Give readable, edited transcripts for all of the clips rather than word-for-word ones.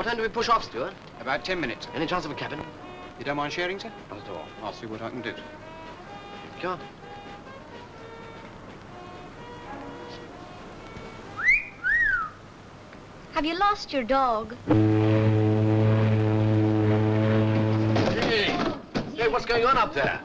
time do we push off, Stuart? About 10 minutes. Any chance of a cabin? You don't mind sharing, sir? Not at all. I'll see what I can do. Go on. Have you lost your dog? Hey, what's going on up there?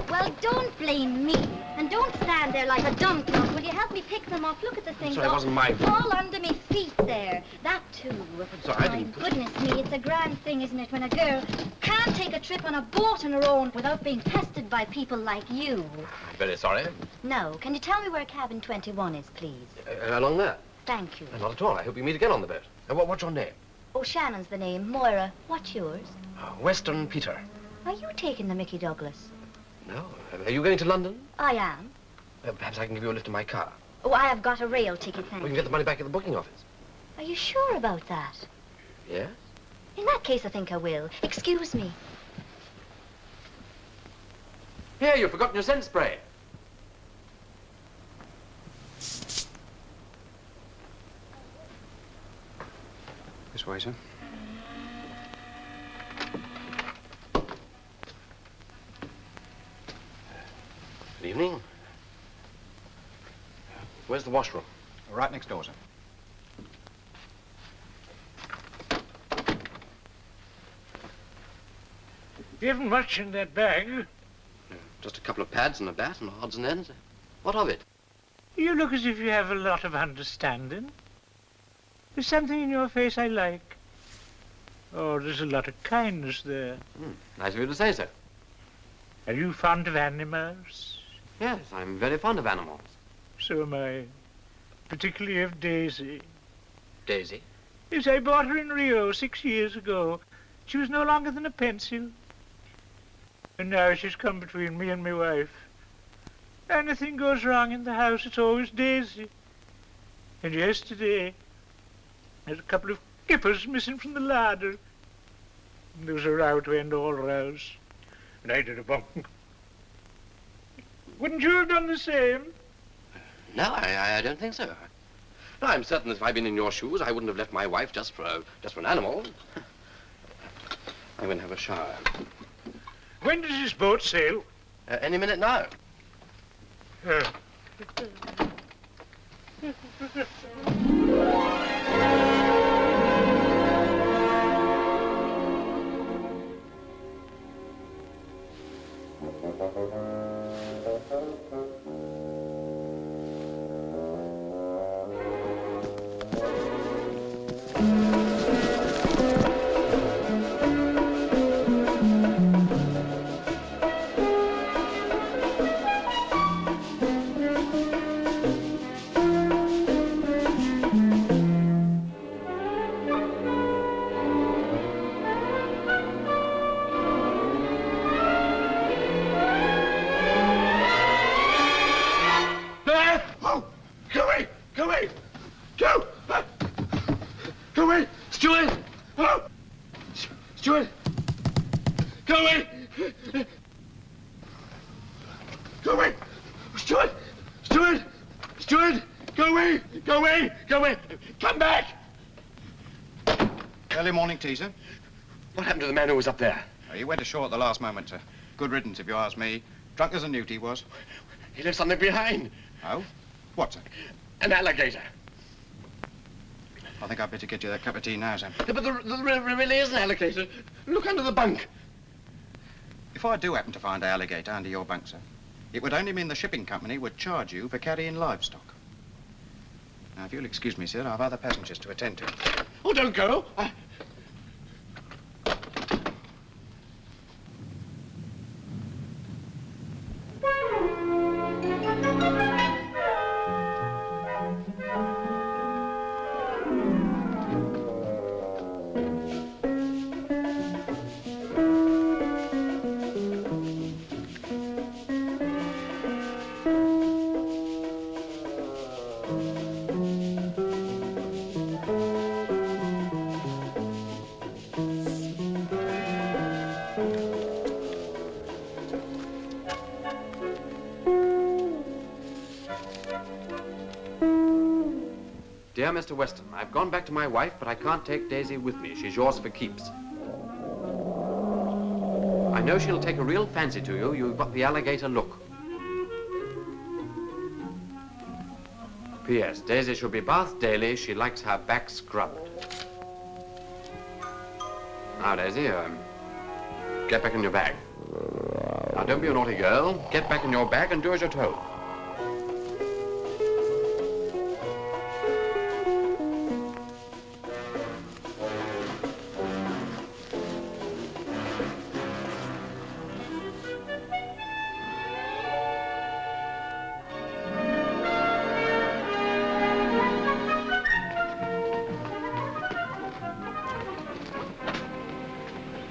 Well, don't blame me. And don't stand there like a dumb clock. Will you help me pick them up? Look at the things. Sorry, it wasn't my fault. All under me feet there. That too. Sorry, I My didn't... goodness me, it's a grand thing, isn't it, when a girl can't take a trip on a boat on her own without being pestered by people like you. I'm very sorry. No. Can you tell me where cabin 21 is, please? Along there? Thank you. Not at all. I hope we meet again on the boat. What's your name? Oh, Shannon's the name. Moira. What's yours? Weston Peter. Are you taking the Mickey Douglas? No. Are you going to London? I am. Perhaps I can give you a lift in my car. Oh, I have got a rail ticket, thank We you. can get the money back at the booking office. Are you sure about that? Yes? In that case, I think I will. Excuse me. Here, you've forgotten your scent spray. This way, sir. Good evening. Where's the washroom? Right next door, sir. You haven't much in that bag. Just a couple of pads and a bat and odds and ends. What of it? You look as if you have a lot of understanding. There's something in your face I like. Oh, there's a lot of kindness there. Nice of you to say so. Are you fond of animals? Yes, I'm very fond of animals. So am I. Particularly of Daisy. Daisy? Yes, I bought her in Rio 6 years ago. She was no longer than a pencil. And now she's come between me and my wife. Anything goes wrong in the house, it's always Daisy. And yesterday, there's a couple of kippers missing from the larder. And there was a row to end all rows. And I did a bunk. Wouldn't you have done the same? No, I don't think so. No, I'm certain that if I'd been in your shoes, I wouldn't have left my wife just for an animal. I'm going to have a shower. When does this boat sail? Any minute now. Teaser. What happened to the man who was up there? He went ashore at the last moment, sir. Good riddance, if you ask me. Drunk as a newt, he was. He left something behind. Oh? What, sir? An alligator. I think I'd better get you that cup of tea now, sir. Yeah, but there really is an alligator. Look under the bunk. If I do happen to find an alligator under your bunk, sir, it would only mean the shipping company would charge you for carrying livestock. Now, if you'll excuse me, sir, I've other passengers to attend to. Oh, don't go. Dear Mr. Weston, I've gone back to my wife, but I can't take Daisy with me. She's yours for keeps. I know she'll take a real fancy to you. You've got the alligator look. P.S. Daisy should be bathed daily. She likes her back scrubbed. Now, Daisy, get back in your bag. Now, don't be a naughty girl. Get back in your bag and do as you're told.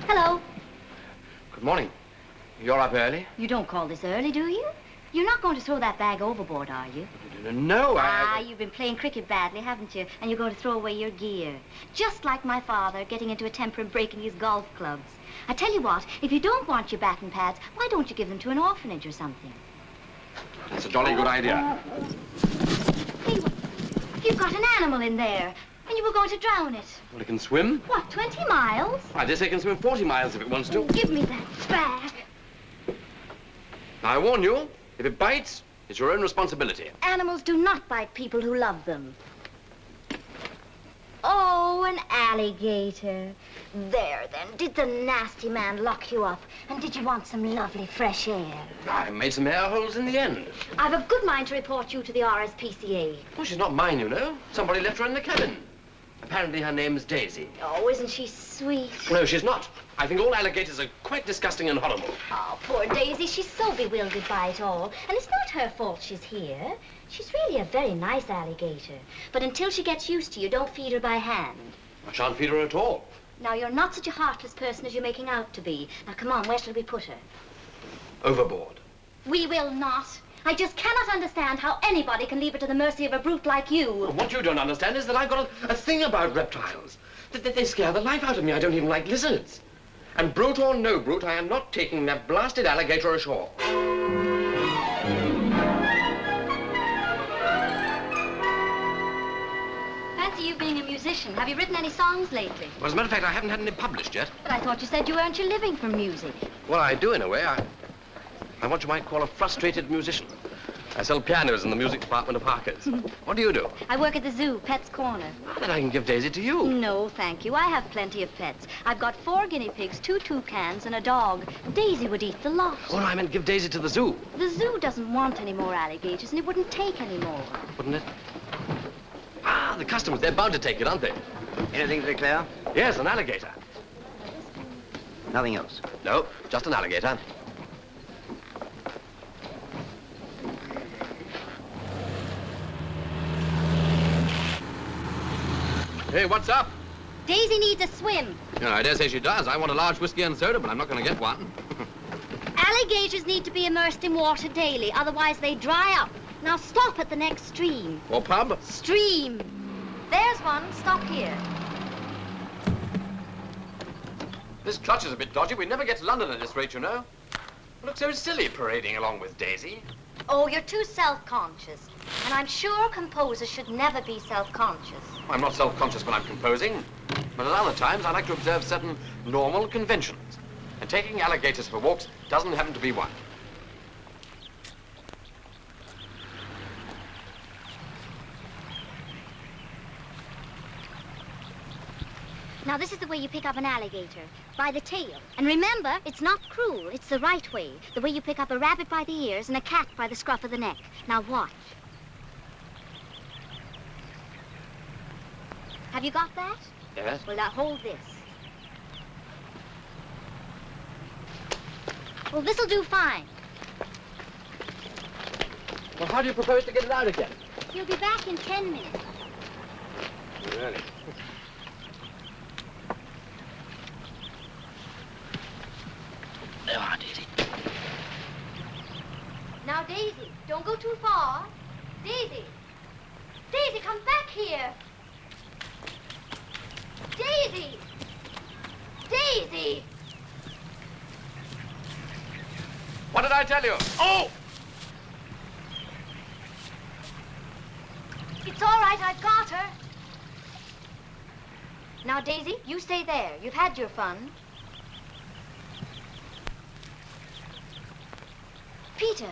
Hello. Good morning. You're up early? You don't call this early, do you? You're not going to throw that bag overboard, are you? No, You've been playing cricket badly, haven't you? And you're going to throw away your gear. Just like my father getting into a temper and breaking his golf clubs. I tell you what, if you don't want your bat and pads, why don't you give them to an orphanage or something? That's a jolly good idea. Hey, you've got an animal in there, and you were going to drown it. Well, it can swim. What, 20 miles? I dare say it can swim 40 miles if it wants to. Give me that bag. Now, I warn you, if it bites, it's your own responsibility. Animals do not bite people who love them. Oh, an alligator. There, then. Did the nasty man lock you up? And did you want some lovely fresh air? I made some air holes in the end. I've a good mind to report you to the RSPCA. Well, she's not mine, you know. Somebody left her in the cabin. Apparently her name's Daisy. Oh, isn't she sweet? No, she's not. I think all alligators are quite disgusting and horrible. Oh, poor Daisy. She's so bewildered by it all. And it's not her fault she's here. She's really a very nice alligator. But until she gets used to you, don't feed her by hand. I shan't feed her at all. Now, you're not such a heartless person as you're making out to be. Now, come on, where shall we put her? Overboard. We will not. I just cannot understand how anybody can leave her to the mercy of a brute like you. What you don't understand is that I've got a thing about reptiles. They scare the life out of me. I don't even like lizards. And brute or no brute, I am not taking that blasted alligator ashore. Fancy you being a musician. Have you written any songs lately? Well, as a matter of fact, I haven't had any published yet. But I thought you said you earned your living from music. Well, I do in a way. I'm what you might call a frustrated musician. I sell pianos in the music department of Harker's. What do you do? I work at the zoo, Pet's Corner. Then I can give Daisy to you. No, thank you. I have plenty of pets. I've got 4 guinea pigs, 2 toucans, and a dog. Daisy would eat the lot. Oh, no, I meant give Daisy to the zoo. The zoo doesn't want any more alligators, and it wouldn't take any more. Wouldn't it? Ah, the customers, they're bound to take it, aren't they? Anything to declare? Yes, an alligator. Nothing else. No, just an alligator. Hey, what's up? Daisy needs a swim. You know, I dare say she does. I want a large whiskey and soda, but I'm not going to get one. Alligators need to be immersed in water daily, otherwise they dry up. Now stop at the next stream. Or pub? Stream. There's one. Stop here. This clutch is a bit dodgy. We never get to London at this rate, you know. You look so silly parading along with Daisy. Oh, you're too self-conscious. And I'm sure composers should never be self-conscious. I'm not self-conscious when I'm composing, but at other times I like to observe certain normal conventions. And taking alligators for walks doesn't happen to be one. Now, this is the way you pick up an alligator. By the tail. And remember, it's not cruel. It's the right way. The way you pick up a rabbit by the ears and a cat by the scruff of the neck. Now, watch. Have you got that? Yes? Well, now, hold this. Well, this'll do fine. Well, how do you propose to get it out again? He'll be back in 10 minutes. Really? There you are, Daisy. Now, Daisy, don't go too far. Daisy! Daisy, come back here! Daisy! Daisy! What did I tell you? Oh! It's It's all right, I've got her. Now, Daisy, you stay there. You've had your fun. Peter.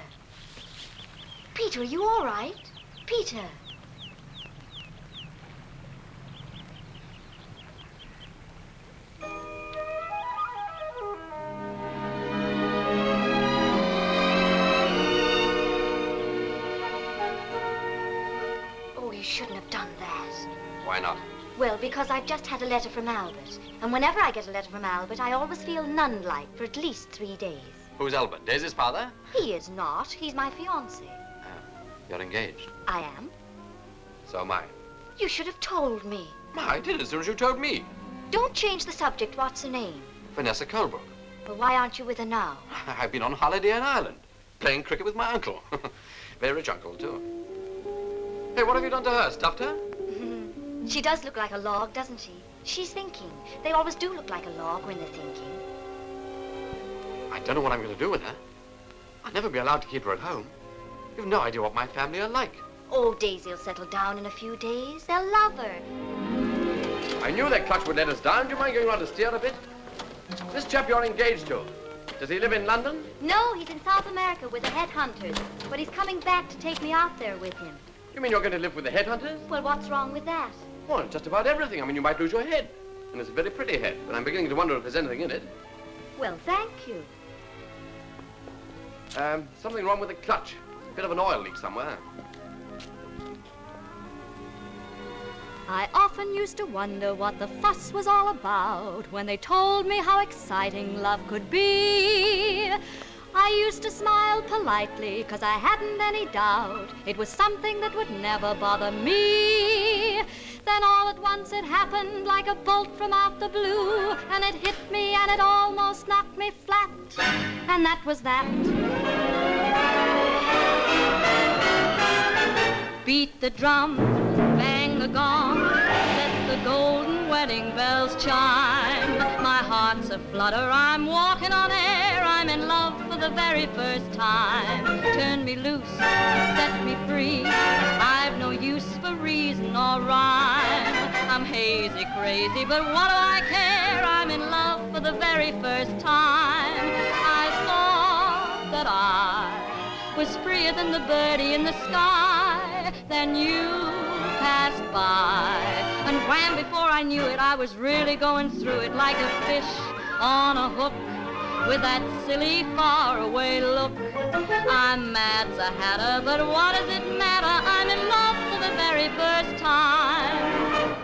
Peter, are you all right? Peter. Oh, you shouldn't have done that. Why not? Well, because I've just had a letter from Albert. And whenever I get a letter from Albert, I always feel nun-like for at least 3 days. Who's Albert? Daisy's father? He is not. He's my fiancé. You're engaged. I am. So am I. You should have told me. I did as soon as you told me. Don't change the subject. What's her name? Vanessa Colebrook. Well, why aren't you with her now? I've been on holiday in Ireland, playing cricket with my uncle. Very rich uncle, too. Hey, what have you done to her? Stuffed her? She does look like a log, doesn't she? She's thinking. They always do look like a log when they're thinking. I don't know what I'm going to do with her. I'll never be allowed to keep her at home. You've no idea what my family are like. Oh, Daisy'll settle down in a few days. They'll love her. I knew that Clutch would let us down. Do you mind going around to steer a bit? This chap you're engaged to, does he live in London? No, he's in South America with the headhunters. But he's coming back to take me out there with him. You mean you're going to live with the headhunters? Well, what's wrong with that? Well, just about everything. I mean, you might lose your head. And it's a very pretty head, but I'm beginning to wonder if there's anything in it. Well, thank you. Something wrong with the clutch. A bit of an oil leak somewhere. I often used to wonder what the fuss was all about when they told me how exciting love could be. I used to smile politely 'cause I hadn't any doubt it was something that would never bother me. Then all at once it happened like a bolt from out the blue, and it hit me and it almost knocked me flat, and that was that. Beat the drum, bang the gong, let the golden wedding bells chime. My heart's aflutter, I'm walking on air, I'm in love for the very first time. Turn me loose, set me free, I've no use for reason or rhyme. I'm hazy, crazy, but what do I care? I'm in love for the very first time. I thought that I was freer than the birdie in the sky. Then you passed by, and wham, before I knew it, I was really going through it like a fish on a hook with that silly faraway look. I'm mad's a hatter, but what does it matter? I'm in love for the very first time.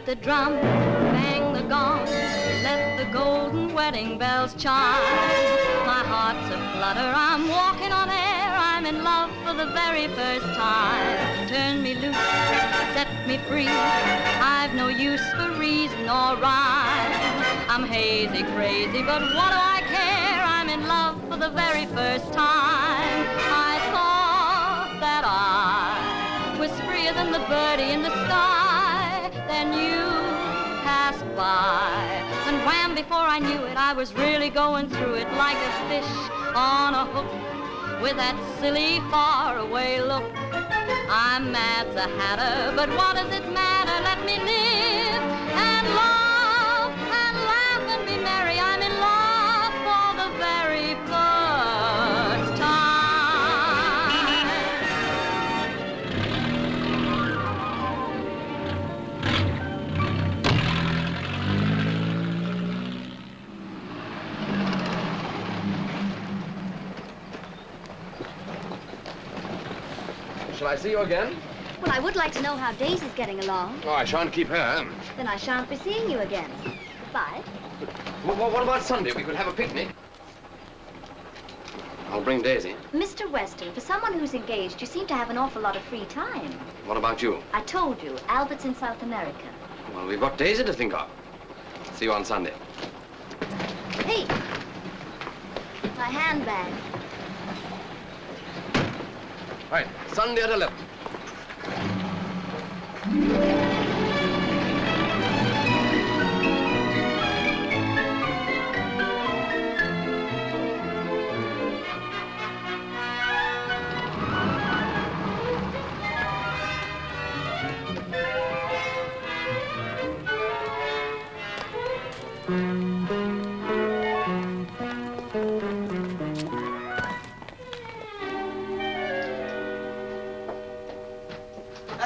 The drum, bang the gong, let the golden wedding bells chime. My heart's aflutter, I'm walking on air, I'm in love for the very first time. Turn me loose, set me free, I've no use for reason or rhyme. I'm hazy, crazy, but what do I care? I'm in love for the very first time. I thought that I was happier than the birdie in the sky. Then you passed by, and wham, before I knew it, I was really going through it like a fish on a hook with that silly faraway look. I'm mad's a hatter, but what does it matter? Let me live and love and laugh and be merry. I'm in love for the very first time. Shall I see you again? Well, I would like to know how Daisy's getting along. Oh, I shan't keep her. Then I shan't be seeing you again. Goodbye. What about Sunday? We could have a picnic. I'll bring Daisy. Mr. Weston, for someone who's engaged, you seem to have an awful lot of free time. What about you? I told you, Albert's in South America. Well, we've got Daisy to think of. See you on Sunday. Hey! My handbag. Right, Sunday at 11.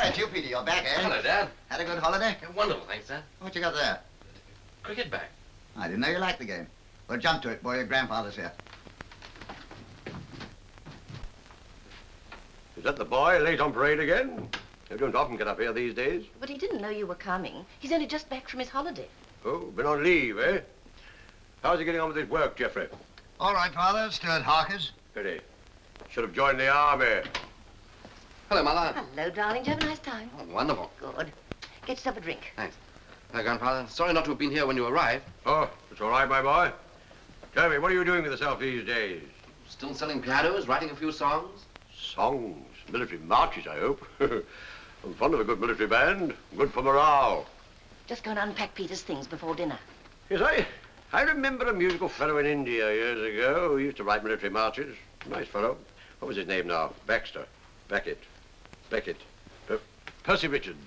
It's you, Peter. You're back, eh? Hello, Dad. Had a good holiday? Yeah, wonderful, thanks, Dad. What you got there? Cricket bag. I didn't know you liked the game. Well, jump to it, boy. Your grandfather's here. Is that the boy late on parade again? They don't often get up here these days. But he didn't know you were coming. He's only just back from his holiday. Oh, been on leave, eh? How's he getting on with his work, Geoffrey? All right, Father. Still at Harker's. Pity. Should have joined the army. Hello, Mother. Hello, darling. Did you have a nice time? Oh, wonderful. Good. Get yourself a drink. Thanks. Grandfather, sorry not to have been here when you arrived. Oh, it's all right, my boy. Tell me, what are you doing with yourself these days? Still selling pianos, writing a few songs? Songs, military marches, I hope. I'm fond of a good military band. Good for morale. Just go and unpack Peter's things before dinner. Yes, I remember a musical fellow in India years ago who used to write military marches. Nice fellow. What was his name now? Beckett. Percy Richards.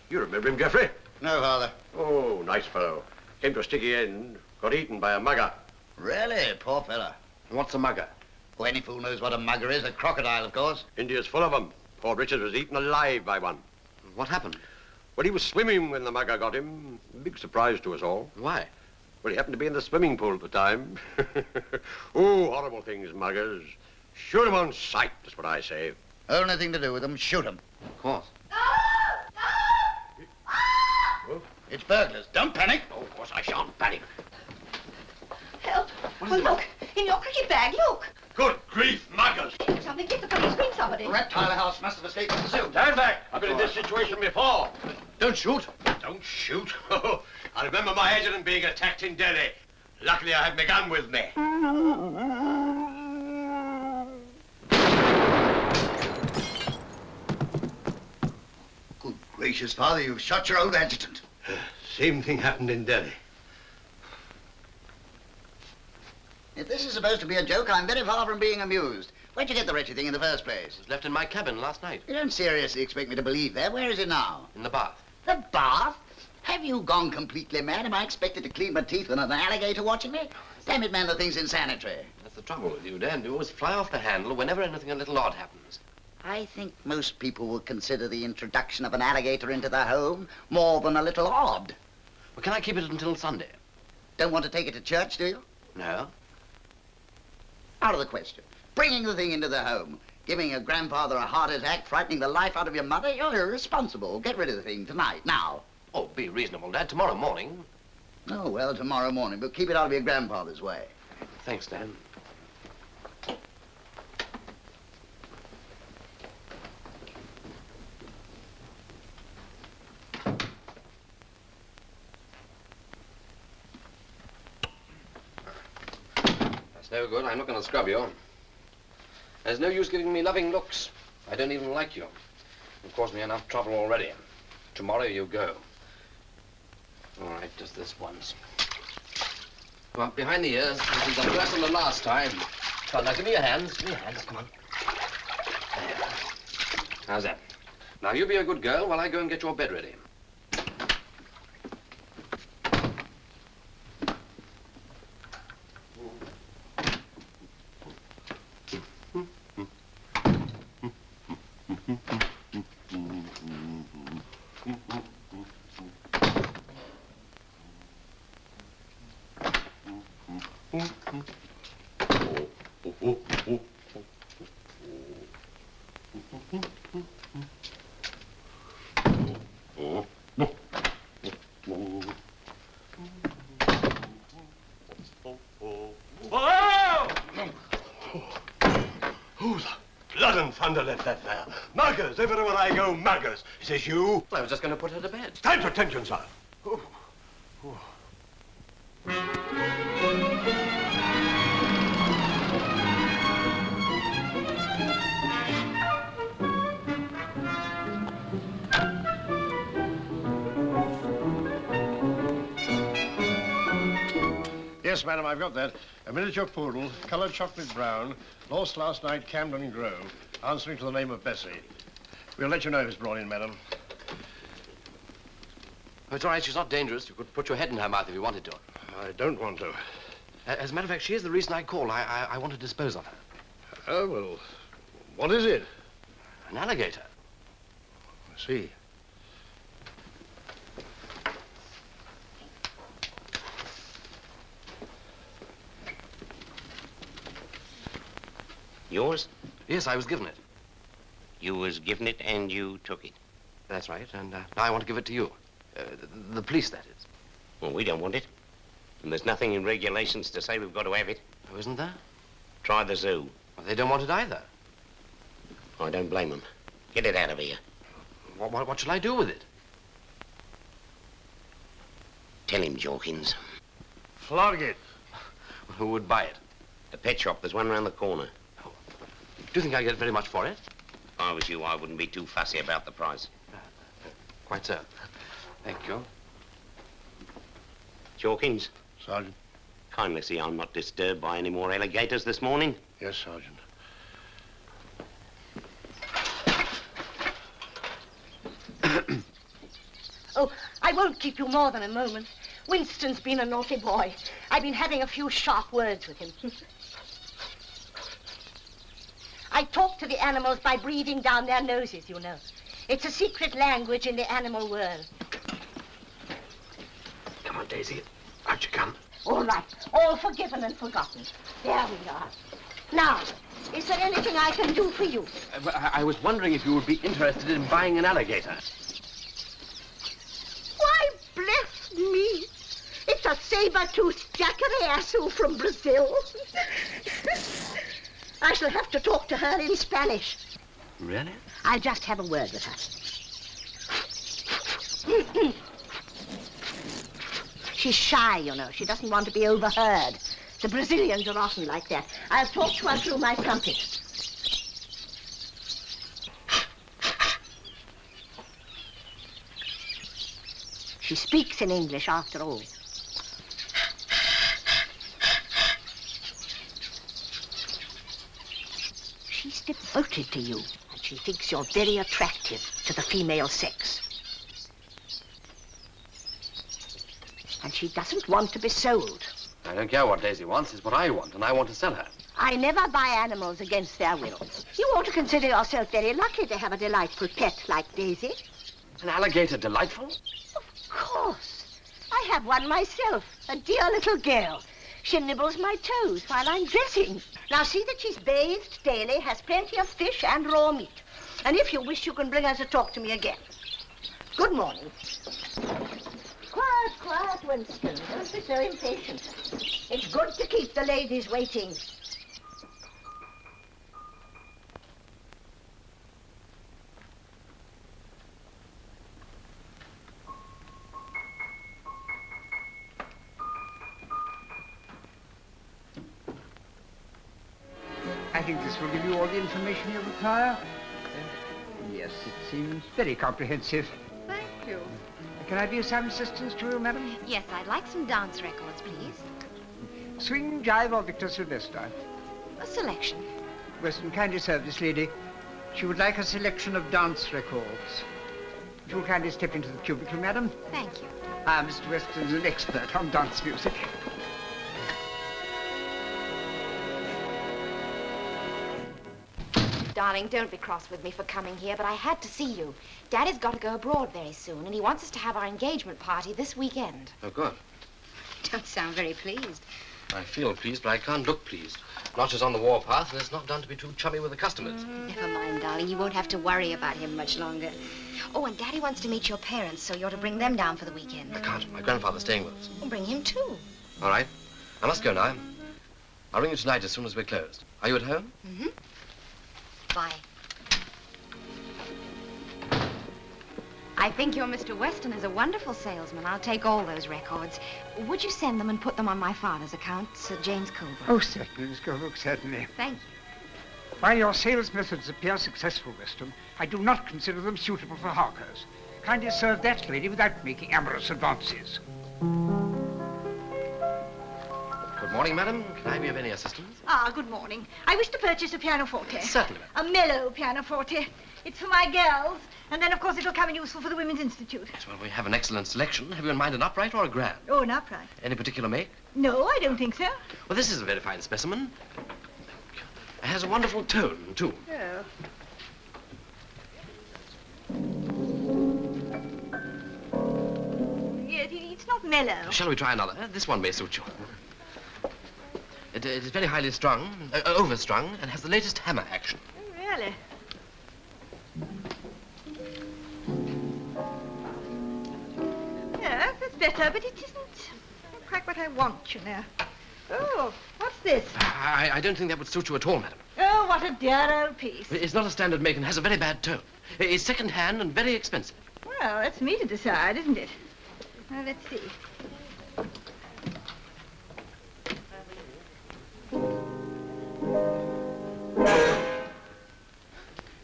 You remember him, Geoffrey? No, Father. Oh, nice fellow. Came to a sticky end. Got eaten by a mugger. Really? Poor fella. What's a mugger? Oh, any fool knows what a mugger is. A crocodile, of course. India's full of them. Poor Richards was eaten alive by one. What happened? Well, he was swimming when the mugger got him. Big surprise to us all. Why? Well, he happened to be in the swimming pool at the time. Oh, horrible things, muggers. Shoot 'em on sight, that's what I say. Only thing to do with them, shoot them. Of course. Oh, It's burglars. Don't panic. of course I shan't panic. Help! Oh, look! In your cricket bag, look! Good grief, muggers! Something, get the police, bring somebody. The reptile house must have escaped the zoo. Stand back! I've been in this situation before. Don't shoot. Don't shoot. I remember my adjutant being attacked in Delhi. Luckily, I had my gun with me. Good gracious, Father, you've shot your old adjutant. Same thing happened in Delhi. If this is supposed to be a joke, I'm very far from being amused. Where'd you get the wretched thing in the first place? It was left in my cabin last night. You don't seriously expect me to believe that. Where is it now? In the bath. The bath? Have you gone completely mad? Am I expected to clean my teeth with an alligator watching me? Damn it, man, the thing's insanitary. That's the trouble with you, Dan. You always fly off the handle whenever anything a little odd happens. I think most people would consider the introduction of an alligator into their home more than a little odd. Well, can I keep it until Sunday? Don't want to take it to church, do you? No. Out of the question. Bringing the thing into the home, giving your grandfather a heart attack, frightening the life out of your mother, you're irresponsible. Get rid of the thing tonight, now. Oh, be reasonable, Dad. Tomorrow morning. Oh, well, tomorrow morning, but keep it out of your grandfather's way. Thanks, Dan. That's no good. I'm not going to scrub you. There's no use giving me loving looks. I don't even like you. You've caused me enough trouble already. Tomorrow you go. All right, just this once. Well, behind the ears. This is the first and the last time. Well, now, give me your hands. Give me your hands. Come on. There. How's that? Now, you be a good girl while I go and get your bed ready. Let that there. Muggers, everywhere I go, muggers. Is this you? Well, I was just going to put her to bed. Time for attention, sir. Oh. Oh. Yes, madam, I've got that. A miniature poodle, coloured chocolate brown, lost last night, Camden Grove, answering to the name of Bessie. We'll let you know if it's brought in, madam. Oh, it's all right. She's not dangerous. You could put your head in her mouth if you wanted to. I don't want to. As a matter of fact, she is the reason I called. I want to dispose of her. Oh, well, what is it? An alligator. I see. Yours? Yes, I was given it. You was given it and you took it? That's right, and now I want to give it to you. The police, that is. Well, we don't want it. And there's nothing in regulations to say we've got to have it. Oh, isn't there? Try the zoo. Well, they don't want it either. I don't blame them. Get it out of here. What shall I do with it? Tell him, Jorkins. Flog it. Well, who would buy it? The pet shop. There's one round the corner. Oh. Do you think I get very much for it? If I was you, I wouldn't be too fussy about the price. Quite so. Thank you. Jorkins. Sergeant. Kindly see I'm not disturbed by any more alligators this morning. Yes, Sergeant. Oh, I won't keep you more than a moment. Winston's been a naughty boy. I've been having a few sharp words with him. I talk to the animals by breathing down their noses, you know. It's a secret language in the animal world. Come on, Daisy. Out you come. All right. All forgiven and forgotten. There we are. Now, is there anything I can do for you? I was wondering if you would be interested in buying an alligator. Why, bless me. It's a saber-toothed jacarasu from Brazil. I shall have to talk to her in Spanish. Really? I'll just have a word with her. She's shy, you know. She doesn't want to be overheard. The Brazilians are often like that. I'll talk to her through my trumpet. She speaks in English, after all. She's devoted to you, and she thinks you're very attractive to the female sex. And she doesn't want to be sold. I don't care what Daisy wants. It's what I want, and I want to sell her. I never buy animals against their will. You ought to consider yourself very lucky to have a delightful pet like Daisy. An alligator delightful? Of course. I have one myself, a dear little girl. She nibbles my toes while I'm dressing. Now see that she's bathed daily, has plenty of fish and raw meat. And if you wish, you can bring her to talk to me again. Good morning. Quiet, quiet, Winston. Don't be so impatient. It's good to keep the ladies waiting. I think this will give you all the information you require. Yes, it seems very comprehensive. Thank you. Can I be of some assistance to you, madam? Yes, I'd like some dance records, please. Swing, jive, or Victor Sylvester? A selection. Weston, kindly serve this lady. She would like a selection of dance records. If you'll kindly step into the cubicle, madam. Thank you. Mr. Weston is an expert on dance music. Darling, don't be cross with me for coming here, but I had to see you. Daddy's got to go abroad very soon, and he wants us to have our engagement party this weekend. Oh, good. Don't sound very pleased. I feel pleased, but I can't look pleased. Lodger's on the warpath, and it's not done to be too chummy with the customers. Never mind, darling. You won't have to worry about him much longer. Oh, and Daddy wants to meet your parents, so you're to bring them down for the weekend. I can't. My grandfather's staying with us. Well, bring him, too. All right. I must go now. I'll ring you tonight as soon as we're closed. Are you at home? Mm-hmm. Bye. I think your Mr. Weston is a wonderful salesman. I'll take all those records. Would you send them and put them on my father's account, Sir James Colbrook? Oh, certainly, Miss Colbrook, certainly. Thank you. While your sales methods appear successful, Weston, I do not consider them suitable for hawkers. Kindly serve that lady without making amorous advances. Good morning, madam. Can I be of any assistance? Good morning. I wish to purchase a pianoforte. Certainly, A mellow pianoforte. It's for my girls, and then, of course, it'll come in useful for the Women's Institute. Yes, well, we have an excellent selection. Have you in mind an upright or a grand? Oh, an upright. Any particular make? No, I don't think so. Well, this is a very fine specimen. It has a wonderful tone, too. Oh. Yes, it's not mellow. Shall we try another? This one may suit you. It is very highly strung, overstrung, and has the latest hammer action. Oh, really? Yes, that's better, but it isn't quite what I want, you know. Oh, what's this? I don't think that would suit you at all, madam. Oh, what a dear old piece. It's not a standard make and has a very bad tone. It's second-hand and very expensive. Well, that's me to decide, isn't it? Well, let's see.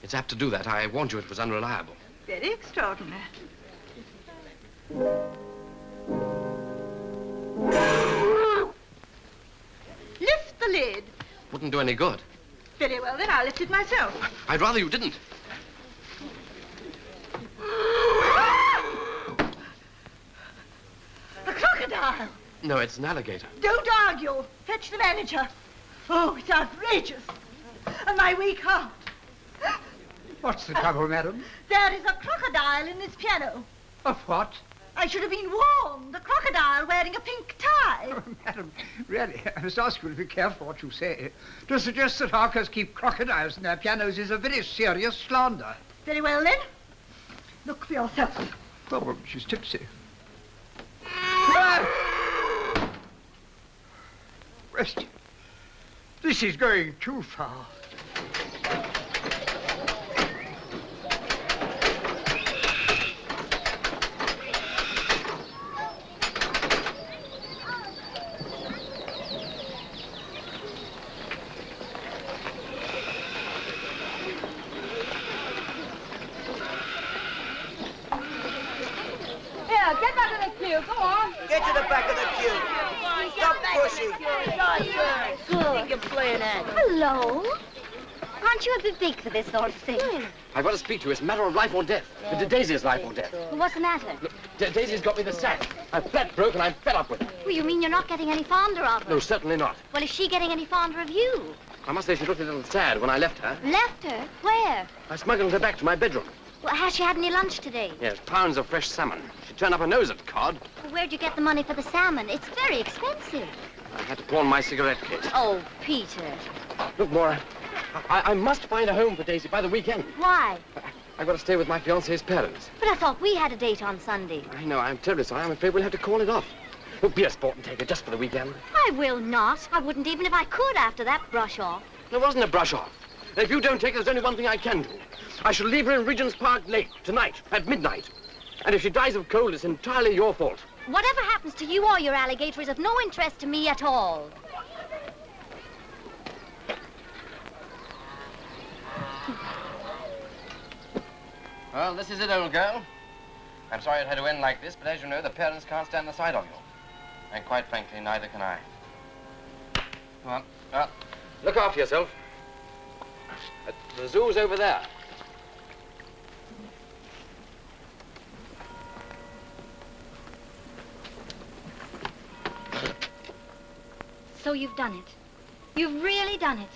It's apt to do that. I warned you it was unreliable. Very extraordinary. Lift the lid. Wouldn't do any good. Very well, then I'll lift it myself. I'd rather you didn't. The crocodile. No, it's an alligator. Don't argue. Fetch the manager. Oh, it's outrageous. And my weak heart. What's the trouble, madam? There is a crocodile in this piano. Of what? I should have been warned. The crocodile wearing a pink tie. Oh, madam, really, I must ask you to be careful what you say. To suggest that hawkers keep crocodiles in their pianos is a very serious slander. Very well, then. Look for yourself. Probably she's tipsy. Weston, this is going too far. Get back in the queue. Go on. Get to the back of the queue. Stop pushing. Good. You're playing at. Hello. Aren't you a bit big for this sort of thing? I've got to speak to you. It's a matter of life or death. Daisy's life or death. Well, what's the matter? Look, Daisy's got me the sack. I'm flat broke and I'm fed up with it. Well, you mean you're not getting any fonder of her? No, certainly not. Well, is she getting any fonder of you? I must say she looked a little sad when I left her. Left her? Where? I smuggled her back to my bedroom. Well, has she had any lunch today? Yes, pounds of fresh salmon. She turned up her nose at cod. Well, where'd you get the money for the salmon? It's very expensive. I had to pawn my cigarette case. Oh, Peter. Look, Moira, I must find a home for Daisy by the weekend. Why? I've got to stay with my fiancée's parents. But I thought we had a date on Sunday. I know, I'm terribly sorry. I'm afraid we'll have to call it off. Look, be a sport and take her just for the weekend. I will not. I wouldn't even if I could after that brush off. There wasn't a brush off. And if you don't take her, there's only one thing I can do. I shall leave her in Regent's Park Lake tonight at midnight. And if she dies of cold, it's entirely your fault. Whatever happens to you or your alligator is of no interest to me at all. Well, this is it, old girl. I'm sorry it had to end like this, but as you know, the parents can't stand the sight of you. And quite frankly, neither can I. Come on. Well, look after yourself. The zoo's over there. So you've done it. You've really done it.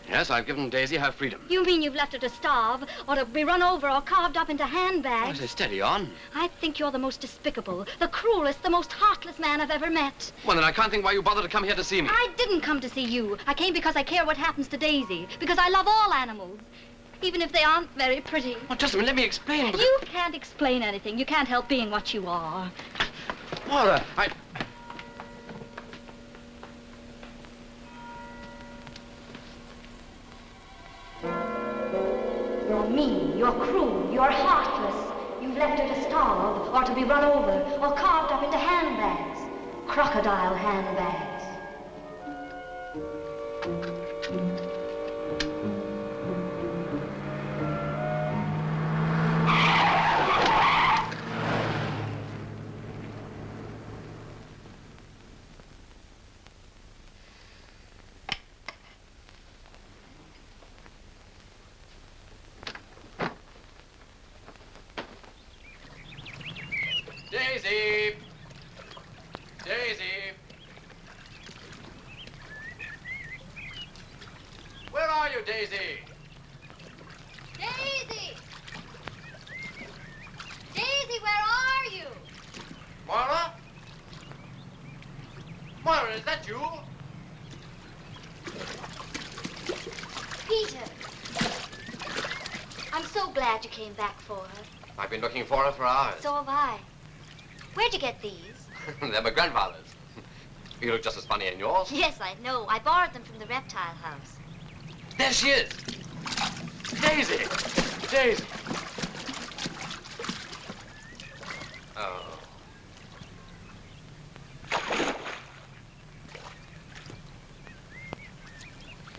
Yes, I've given Daisy her freedom. You mean you've left her to starve, or to be run over, or carved up into Oh, handbags? say, steady on. I think you're the most despicable, the cruelest, the most heartless man I've ever met. Well, then I can't think why you bothered to come here to see me. I didn't come to see you. I came because I care what happens to Daisy, because I love all animals, even if they aren't very pretty. Well, just a minute, let me explain. You can't explain anything. You can't help being what you are. Moira, You're mean, you're cruel, you're heartless. You've left her to starve, or to be run over, or carved up into handbags. Crocodile handbags. Daisy! Daisy! Where are you, Daisy? Daisy! Daisy, where are you? Moira? Moira, is that you? Peter! I'm so glad you came back for her. I've been looking for her for hours. So have I. Where'd you get these? They're my grandfather's. You look just as funny in yours. Yes, I know. I borrowed them from the reptile house. There she is. Daisy! Daisy! Oh.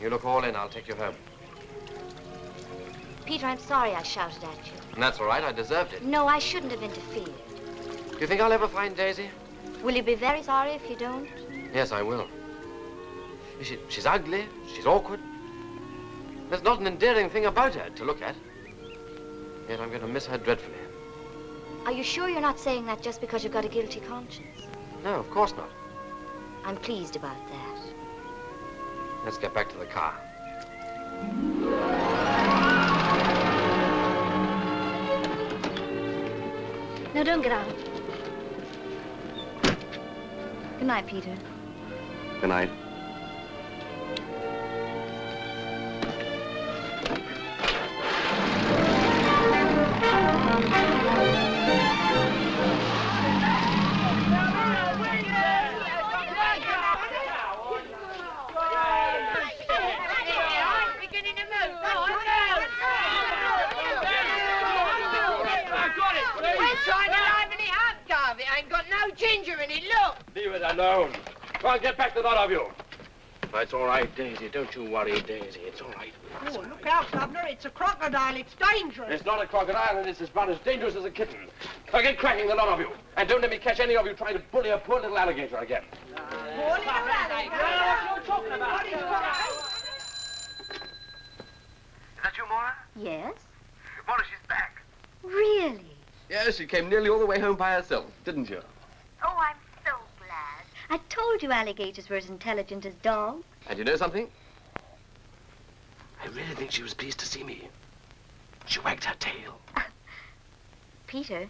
You look all in. I'll take you home. Peter, I'm sorry I shouted at you. And that's all right. I deserved it. No, I shouldn't have interfered. Do you think I'll ever find Daisy? Will you be very sorry if you don't? Yes, I will. She's ugly. She's awkward. There's not an endearing thing about her to look at. Yet I'm going to miss her dreadfully. Are you sure you're not saying that just because you've got a guilty conscience? No, of course not. I'm pleased about that. Let's get back to the car. No, don't get out. Good night, Peter. Good night. Ginger in it, look! Leave it alone. Go on, get back, the lot of you. It's all right, Daisy. Don't you worry, Daisy. It's all right. Oh, look out, Governor. It's a crocodile. It's dangerous. It's not a crocodile, and it's about as dangerous as a kitten. Now get cracking, the lot of you. And don't let me catch any of you trying to bully a poor little alligator again. Poor little alligator. What are you talking about? Is that you, Moira? Yes? Moira, she's back. Really? Yes, she came nearly all the way home by herself, didn't you? Oh, I'm so glad. I told you alligators were as intelligent as dogs. And you know something? I really think she was pleased to see me. She wagged her tail. Peter,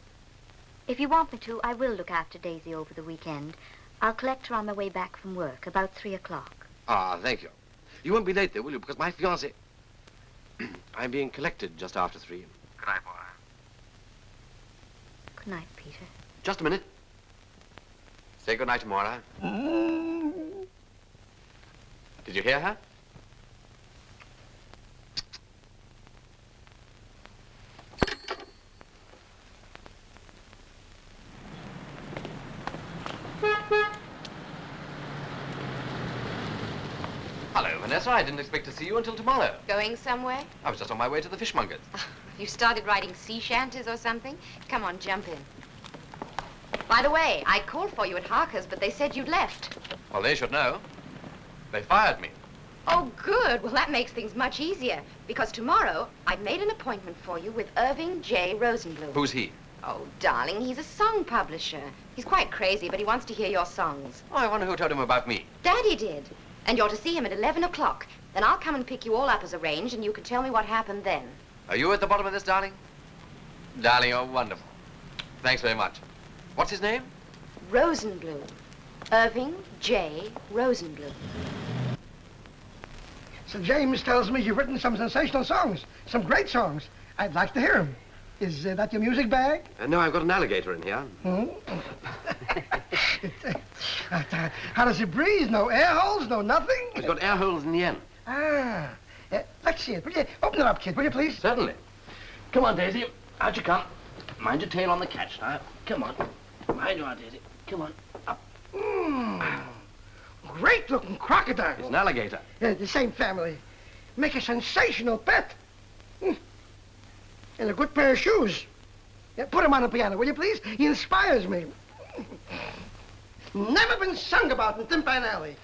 if you want me to, I will look after Daisy over the weekend. I'll collect her on my way back from work, about 3 o'clock. Ah, thank you. You won't be late, though, will you? Because my fiancée... I'm being collected just after 3. Good night, Moira. Good night, Peter. Just a minute. Say good night to Moira. Did you hear her? Hello, Vanessa. I didn't expect to see you until tomorrow. Going somewhere? I was just on my way to the fishmonger's. You started writing sea shanties or something? Come on, jump in. By the way, I called for you at Harker's, but they said you'd left. Well, they should know. They fired me. Oh, good. Well, that makes things much easier. Because tomorrow, I've made an appointment for you with Irving J. Rosenblum. Who's he? Oh, darling, he's a song publisher. He's quite crazy, but he wants to hear your songs. Oh, I wonder who told him about me. Daddy did. And you're to see him at 11 o'clock. Then I'll come and pick you all up as arranged, and you can tell me what happened then. Are you at the bottom of this, darling? Darling, you're wonderful. Thanks very much. What's his name? Rosenblum. Irving J. Rosenblum. Sir James tells me you've written some sensational songs, some great songs. I'd like to hear them. Is that your music bag? No, I've got an alligator in here. Hmm? How does it breathe? No air holes, no nothing? It's got air holes in the end. Ah. Let's see it. Will you open it up, kid, will you please? Certainly. Come on, Daisy. Out you come. Mind your tail on the catch now. Come on. Mind you are, Daisy. Come on. Up. Great-looking crocodile. It's an alligator. Yeah, the same family. Make a sensational pet. And a good pair of shoes. Yeah, put him on the piano, will you please? He inspires me. Never been sung about in Timpan Alley.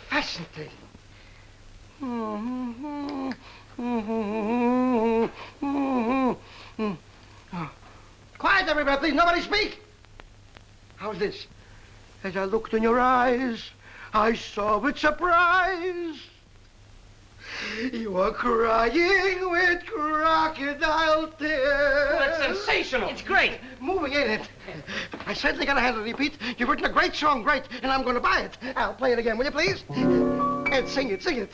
Fascinating. Quiet, everybody, please. Nobody speak. How's this? As I looked in your eyes, I saw with surprise. You were crying with crocodile tears. Oh, that's sensational. It's great. Moving, ain't it? I certainly got a hand on it, Pete. You've written a great song, great, and I'm going to buy it. I'll play it again, will you, please? And sing it, sing it.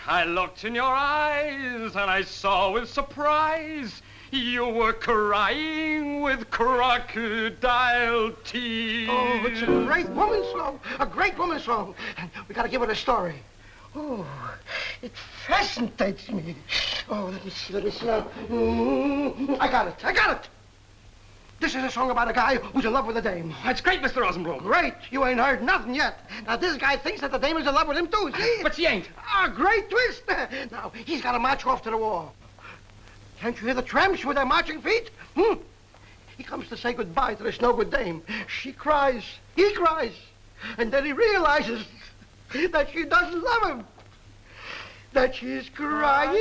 I looked in your eyes and I saw with surprise you were crying with crocodile tears. Oh, it's a great woman's song, a great woman's song. And we got to give it a story. Oh, it fascinates me. Oh, let me see now. I got it. This is a song about a guy who's in love with a dame. That's great, Mr. Rosenblum. Great. You ain't heard nothing yet. Now, this guy thinks that the dame is in love with him, too, see? But she ain't. Ah, great twist. Now, he's got to march off to the war. Can't you hear the tramps with their marching feet? He comes to say goodbye to this no-good dame. She cries. He cries. And then he realizes that she doesn't love him. That she's crying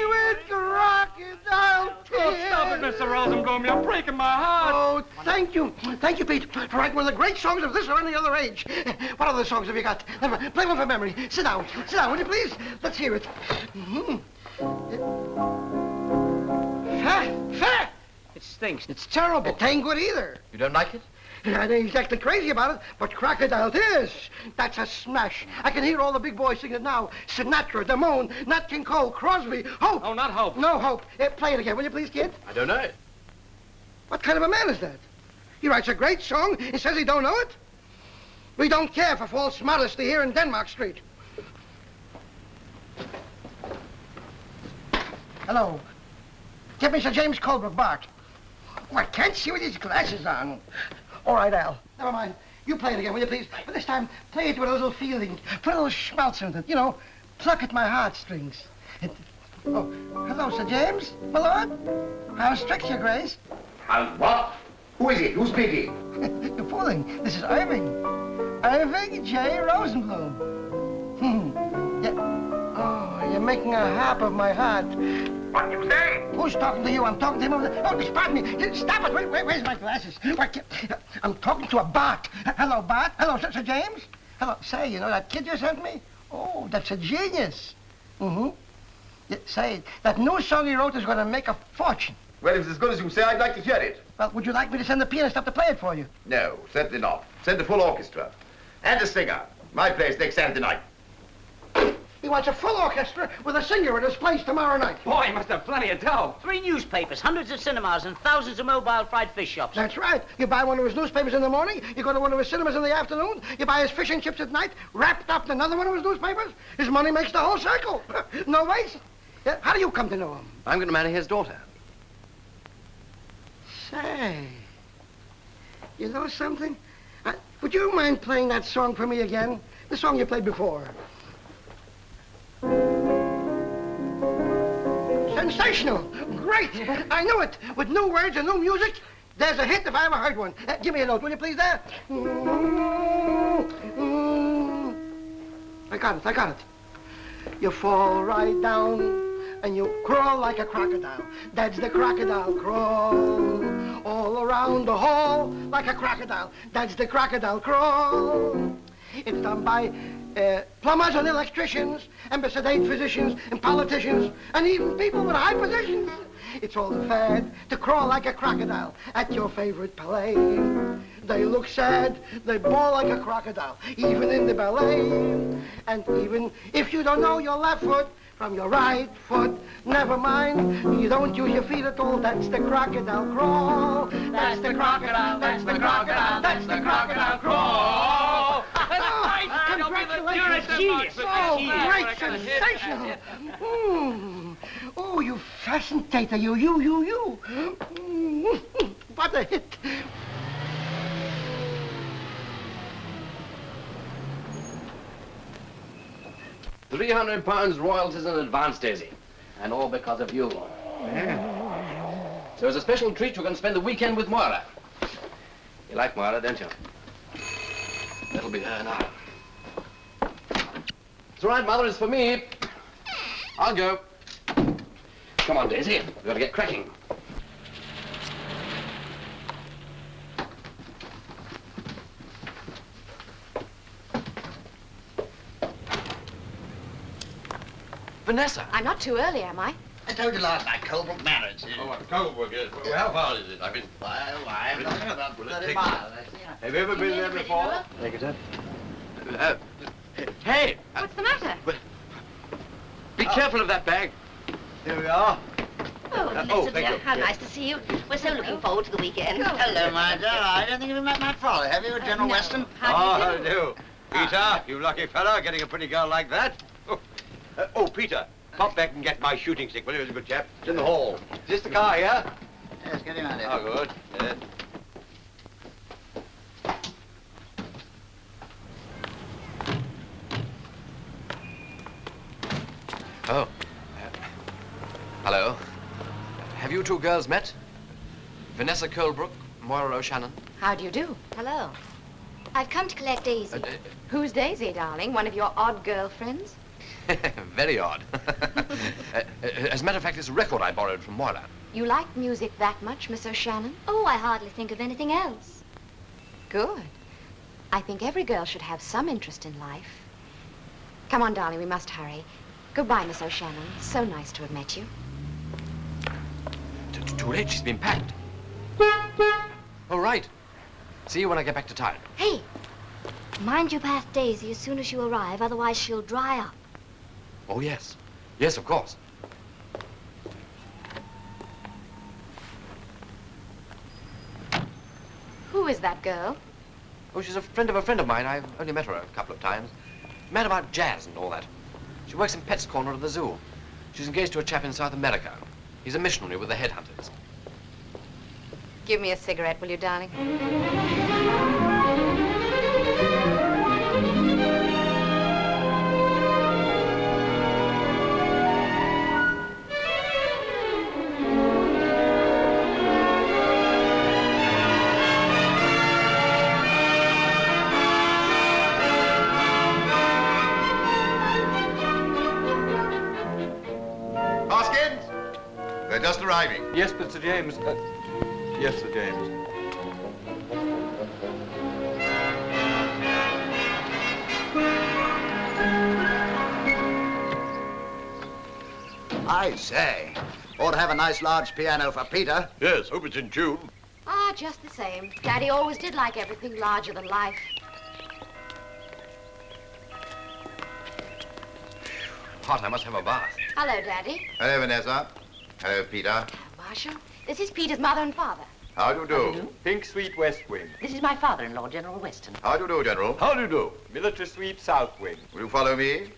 with crocodile tears. Oh, stop it, Mr. Rosenblum. You're breaking my heart. Oh, thank you. Thank you, Pete, for writing one of the great songs of this or any other age. What other songs have you got? Play one for memory. Sit down, will you please? Let's hear it. Fat! It stinks. It's terrible. It ain't good either. You don't like it? I ain't exactly crazy about it, but crocodile tears. That's a smash. I can hear all the big boys singing it now. Sinatra, Damone, Nat King Cole, Crosby, Hope. Oh, not Hope. No Hope. Play it again, will you please, kid? I don't know it. What kind of a man is that? He writes a great song and says he don't know it? We don't care for false modesty here in Denmark Street. Hello. Get me Sir James Colebrook, Bart. Oh, I can't see with these glasses on. All right, Al. Never mind. You play it again, will you, please? But this time, play it with a little feeling. Put a little schmaltz in it, you know. Pluck at my heartstrings. Oh, hello, Sir James. My lord. How strict, Your Grace. What? Who is it? Who's speaking? You're fooling. This is Irving. Irving J. Rosenblum. Yeah. Oh, you're making a harp of my heart. What do you say? Who's talking to you? I'm talking to him over there. Oh, pardon me. Stop it. Where's my glasses? I'm talking to a Bart. Hello, Bart. Hello, Sir James. Hello. Say, you know that kid you sent me? Oh, that's a genius. Yeah, say, that new song he wrote is going to make a fortune. Well, if it's as good as you say, I'd like to hear it. Well, would you like me to send the pianist up to play it for you? No, certainly not. Send the full orchestra. And a singer. My place next Saturday night. He wants a full orchestra with a singer at his place tomorrow night. Boy, he must have plenty of dough. 3 newspapers, hundreds of cinemas, and thousands of mobile fried fish shops. That's right. You buy one of his newspapers in the morning, you go to one of his cinemas in the afternoon, you buy his fish and chips at night, wrapped up in another one of his newspapers. His money makes the whole circle. No waste. Yeah, how do you come to know him? I'm going to marry his daughter. Say, you know something? Would you mind playing that song for me again? The song you played before. Sensational. Great. I knew it. With new words and new music, there's a hit if I ever heard one. Give me a note, will you please, there? I got it. You fall right down and you crawl like a crocodile. That's the crocodile crawl. All around the hall like a crocodile. That's the crocodile crawl. It's done by plumbers and electricians, ambassadate physicians and politicians, and even people with high positions. It's all the fad to crawl like a crocodile at your favorite ballet. They look sad, they bawl like a crocodile, even in the ballet. And even if you don't know your left foot from your right foot, never mind, you don't use your feet at all. That's the crocodile crawl. That's the crocodile, that's the crocodile, that's the crocodile crawl. Congratulations. You're a genius. Oh, great, sensational. Oh, you fascinator, you. What a hit. £300 royalties in advance, Daisy. And all because of you. So as a special treat, you can spend the weekend with Moira. You like Moira, don't you? That'll be her now. It's all right, Mother, it's for me. I'll go. Come on, Daisy. We've got to get cracking. Vanessa. I'm not too early, am I? I told you last night, Colebrook marriage. Oh, Colebrook, yes. Well, how far is it? I've been... Well, I'm talking about Will it 30 take- miles. Have you ever been there before? Thank you, sir. Hey! What's the matter? Be careful of that bag. Here we are. Oh, Vanessa, thank dear, you. how nice to see you. We're so looking forward to the weekend. Hello, my dear. I don't think you've met my father, have you, General Weston? How do you do? Peter, you lucky fella, getting a pretty girl like that. Oh, Peter, pop back and get my shooting stick, will you, good chap? It's in the hall. Is this the car here? Yes, get him out here. Oh, good. Yes. Oh. Hello. Have you two girls met? Vanessa Colebrook, Moira O'Shannon. How do you do? Hello. I've come to collect Daisy. Who's Daisy, darling? One of your odd girlfriends? Very odd. As a matter of fact, it's a record I borrowed from Moira. You like music that much, Miss O'Shannon? Oh, I hardly think of anything else. Good. I think every girl should have some interest in life. Come on, darling, we must hurry. Goodbye, Miss O'Shannon. So nice to have met you. Too late, she's been packed. All right. See you when I get back to town. Hey, mind you pass Daisy as soon as you arrive, otherwise she'll dry up. Oh, yes. Yes, of course. Who is that girl? Oh, she's a friend of mine. I've only met her a couple of times. Mad about jazz and all that. She works in Pet's Corner of the zoo. She's engaged to a chap in South America. He's a missionary with the headhunters. Give me a cigarette, will you, darling? Hoskins? They're just arriving. Yes, but Sir James... yes, Sir James. I say, ought to have a nice large piano for Peter. Yes, hope it's in tune. Ah, just the same. Daddy always did like everything larger than life. Hot, I must have a bath. Hello, Daddy. Hello, Vanessa. Hello, Peter. Marshal, this is Peter's mother and father. How do you do? Pink Suite West Wing. This is my father-in-law, General Weston. How do you do, General? How do you do? Military Suite South Wing. Will you follow me?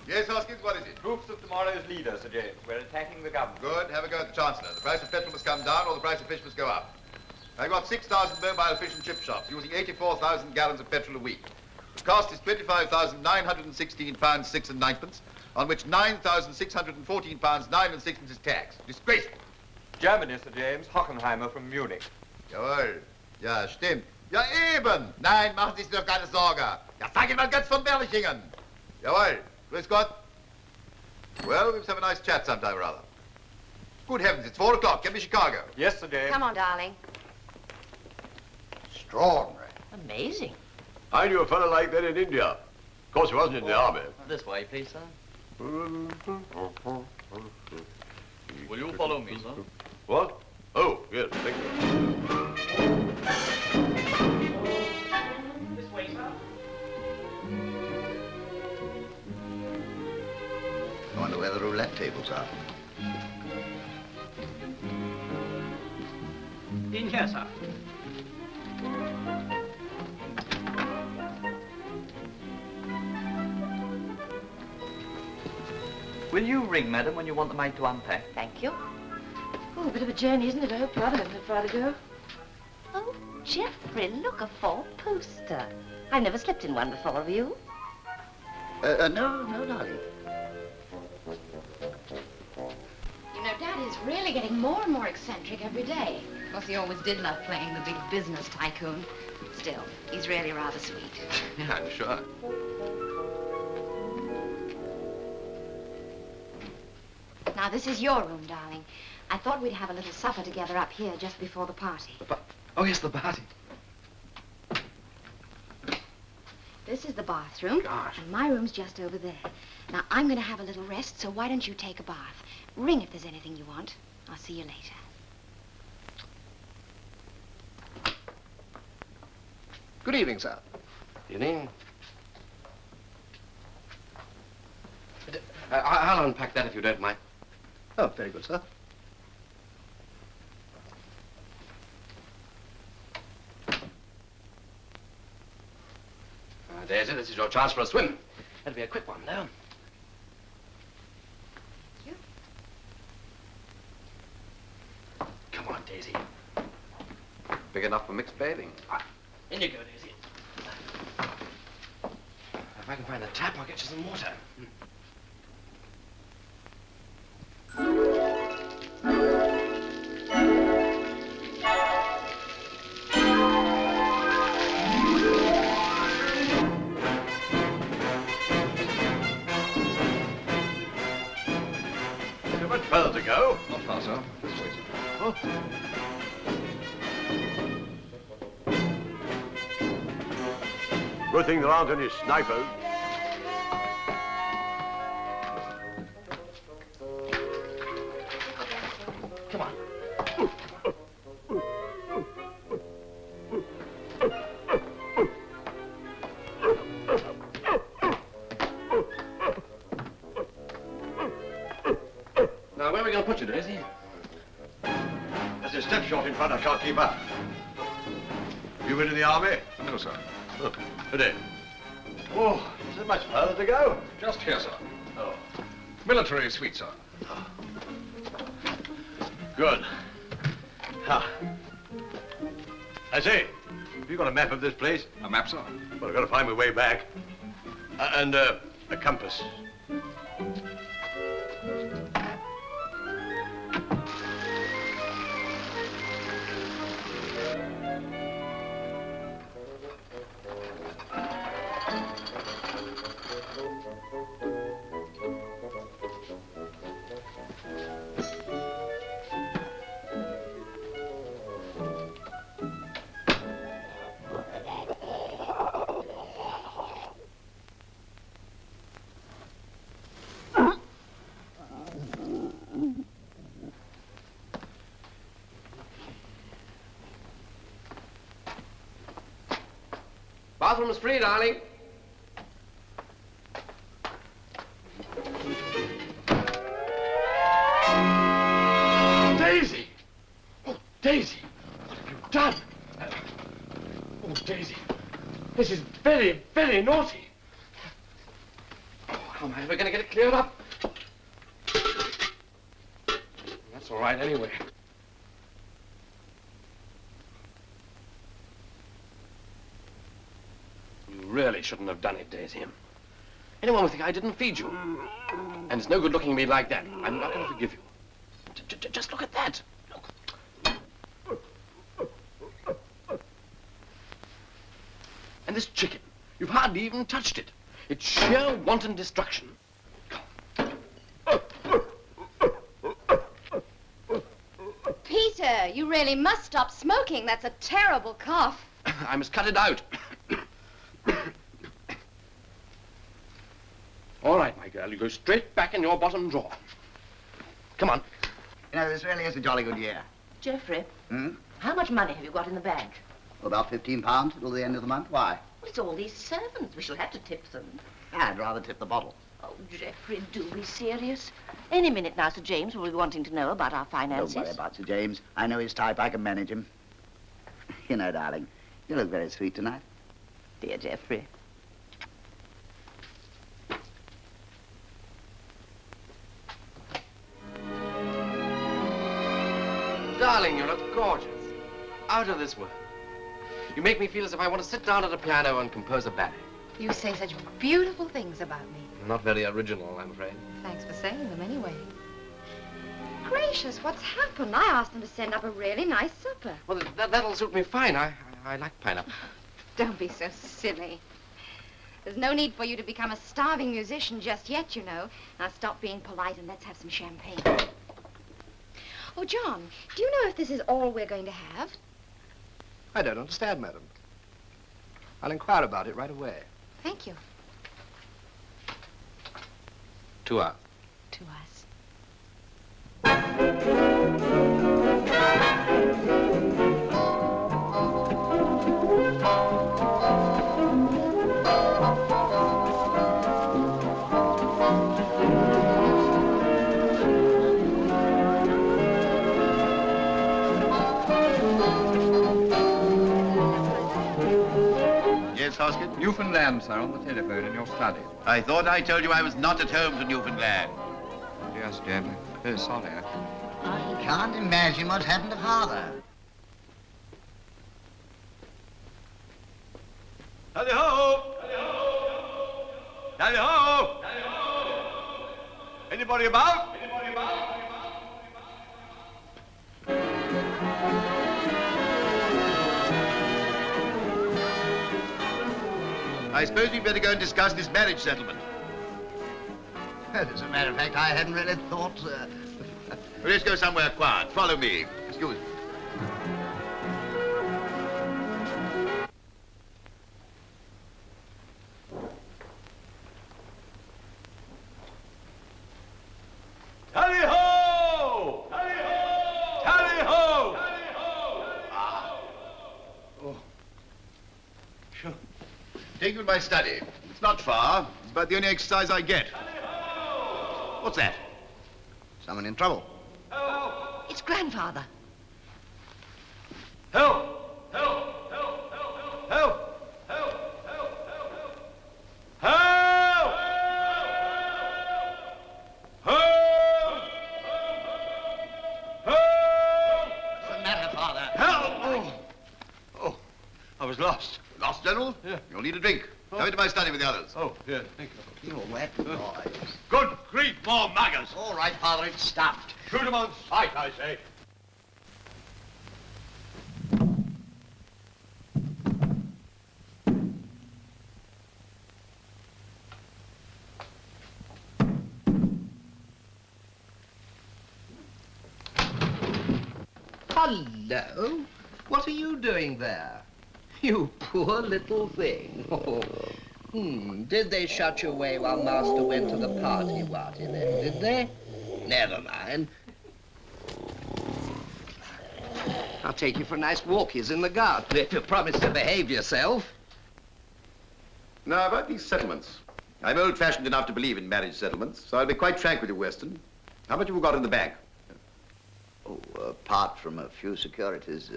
Yes, Hoskins, what is it? Troops of tomorrow's leader, Sir James. We're attacking the government. Good. Have a go at the Chancellor. The price of petrol must come down or the price of fish must go up. I've got 6,000 mobile fish and chip shops using 84,000 gallons of petrol a week. The cost is £25,916.06 and ninepence. on which £9,614 9 and 6 is tax. Disgraceful. Germany, Sir James. Hockenheimer from Munich. Jawohl. Ja, stimmt. Ja, eben. Nein, machen Sie sich doch keine Sorge. Ja, sag Ihnen mal Götz von Berlichingen. Jawohl. Grüß Gott. Well, we must have a nice chat sometime or other. Good heavens, it's 4 o'clock. Get me Chicago. Yes, Sir James. Come on, darling. Extraordinary. Amazing. I knew a fellow like that in India. Of course, he wasn't in the army. This way, please, sir. Will you follow me, sir? What? Oh, yes, thank you. This way, sir. I wonder where the roulette tables are. In here, sir. Will you ring, madam, when you want the maid to unpack? Thank you. Oh, a bit of a journey, isn't it? I hope the other haven't far to go. Oh, Geoffrey, look, a four-poster. I've never slept in one before, have you? No, darling. You know, Dad is really getting more and more eccentric every day. Of course, he always did love playing the big business tycoon. Still, he's really rather sweet. Yeah, I'm sure. Now, this is your room, darling. I thought we'd have a little supper together up here just before the party. Oh, yes, the party. This is the bathroom. Gosh. And my room's just over there. Now, I'm going to have a little rest, so why don't you take a bath? Ring if there's anything you want. I'll see you later. Good evening, sir. Evening. I'll unpack that if you don't mind. Oh, very good, sir. Daisy, this is your chance for a swim. That'll be a quick one, though. Come on, Daisy. Big enough for mixed bathing. In you go, Daisy. If I can find the tap, I'll get you some water. So much further to go. Not far, sir. This way, sir. Oh. Good thing there aren't any snipers. Come on. Now, where are we going to put you, Daisy? There's a step short in front. I can't keep up. You been in the army? No, sir. Oh, today. Oh, is there much further to go? Just here, sir. Oh. Military suite, sir. Good. Ah. I say, have you got a map of this place? A map, sir? Well, I've got to find my way back. And a compass. Bathroom's free, darling. Daisy! Oh, Daisy! What have you done? Oh, Daisy. This is very, very naughty. Oh, how am I ever going to get it cleared up? That's all right, anyway. You really shouldn't have done it, Daisy. Anyone would think I didn't feed you. And it's no good looking at me like that. I'm not going to forgive you. Just look at that. Look. And this chicken, you've hardly even touched it. It's sheer wanton destruction. Peter, you really must stop smoking. That's a terrible cough. I must cut it out. All right, my girl, you go straight back in your bottom drawer. Come on. You know, this really is a jolly good year. Geoffrey, Hmm? how much money have you got in the bag? About £15 till the end of the month. Why? Well, it's all these servants. We shall have to tip them. I'd rather tip the bottle. Oh, Geoffrey, do be serious. Any minute now, Sir James will be wanting to know about our finances. Don't worry about Sir James. I know his type. I can manage him. You know, darling, you look very sweet tonight. Dear Geoffrey. Darling, you look gorgeous. Out of this world. You make me feel as if I want to sit down at a piano and compose a ballet. You say such beautiful things about me. Not very original, I'm afraid. Thanks for saying them anyway. Gracious, what's happened? I asked them to send up a really nice supper. Well, that'll suit me fine. I like pineapple. Don't be so silly. There's no need for you to become a starving musician just yet, you know. Now stop being polite and let's have some champagne. Oh, John, do you know if this is all we're going to have? I don't understand, madam. I'll inquire about it right away. Thank you. To us. To us. Yes, Hoskins? Newfoundland, sir, on the telephone in your study. I thought I told you I was not at home to Newfoundland. Yes, dear. I'm very sorry. I can't imagine what's happened to Father. Tally-ho! Tally-ho! Tally-ho! Anybody about? Anybody about? I suppose we'd better go and discuss this marriage settlement. As a matter of fact, I hadn't really thought... Well, let's go somewhere quiet. Follow me. Excuse me. Tally-ho! Tally-ho! Tally-ho! Oh. Sure. Take you to my study. It's not far. It's about the only exercise I get. What's that? Someone in trouble. It's grandfather. Help! Help! Help! Help! Help! Help! Help! Help! Help! Help! What's the matter, Father? Help! Oh, I was lost. Lost, General? Yeah. You'll need a drink. Come into my study with the others. Oh, yeah, thank you. You're wet, boys. Good grief, more muggers. All right, Father, it's stuffed. Shoot 'em on sight, I say. Hello? What are you doing there? You poor little thing. Oh. Did they shut you away while Master went to the party then, did they? Never mind. I'll take you for a nice walkies in the garden if you promise to behave yourself. Now, about these settlements. I'm old-fashioned enough to believe in marriage settlements, so I'll be quite frank with you, Weston. How much have you got in the bank? Oh, apart from a few securities,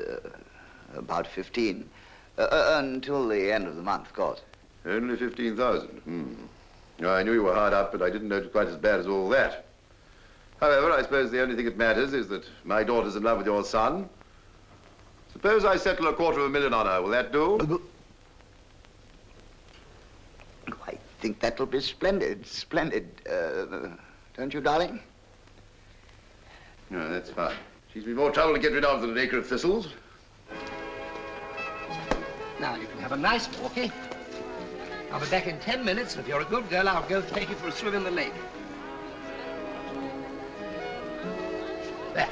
about 15. Until the end of the month, of course. Only 15,000. I knew you were hard up, but I didn't know it was quite as bad as all that. However, I suppose the only thing that matters is that my daughter's in love with your son. Suppose I settle $250,000 on her. Will that do? I think that'll be splendid, splendid. Don't you, darling? No, that's fine. She's been more trouble to get rid of than an acre of thistles. Now, you can have a nice walkie. I'll be back in 10 minutes, and if you're a good girl, I'll go take you for a swim in the lake. There.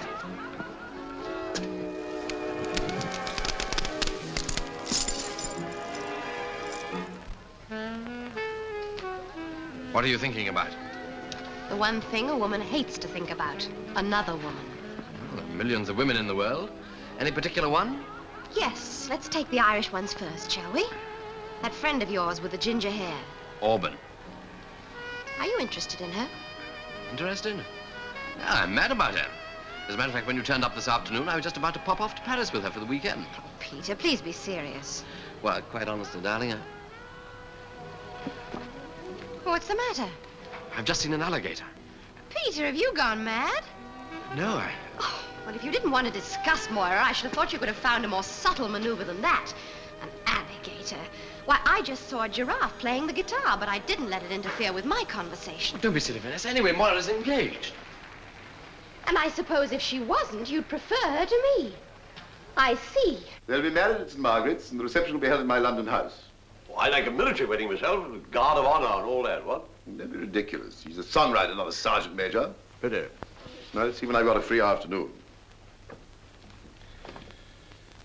What are you thinking about? The one thing a woman hates to think about. Another woman. Well, there are millions of women in the world. Any particular one? Yes, let's take the Irish ones first, shall we? That friend of yours with the ginger hair. Auburn. Are you interested in her? Interested? Yeah, I'm mad about her. As a matter of fact, when you turned up this afternoon, I was just about to pop off to Paris with her for the weekend. Oh, Peter, please be serious. Well, quite honestly, darling, What's the matter? I've just seen an alligator. Peter, have you gone mad? No, Oh, well, if you didn't want to discuss Moira, I should have thought you could have found a more subtle maneuver than that. An alligator. Why, I just saw a giraffe playing the guitar, but I didn't let it interfere with my conversation. Don't be silly, Vanessa. Anyway, Moira's engaged. And I suppose if she wasn't, you'd prefer her to me. I see. They'll be married at St. Margaret's, and the reception will be held in my London house. Well, I like a military wedding myself, with guard of honor and all that, what? Don't be ridiculous. He's a songwriter, not a sergeant major. Pity. Well, see when I've got a free afternoon.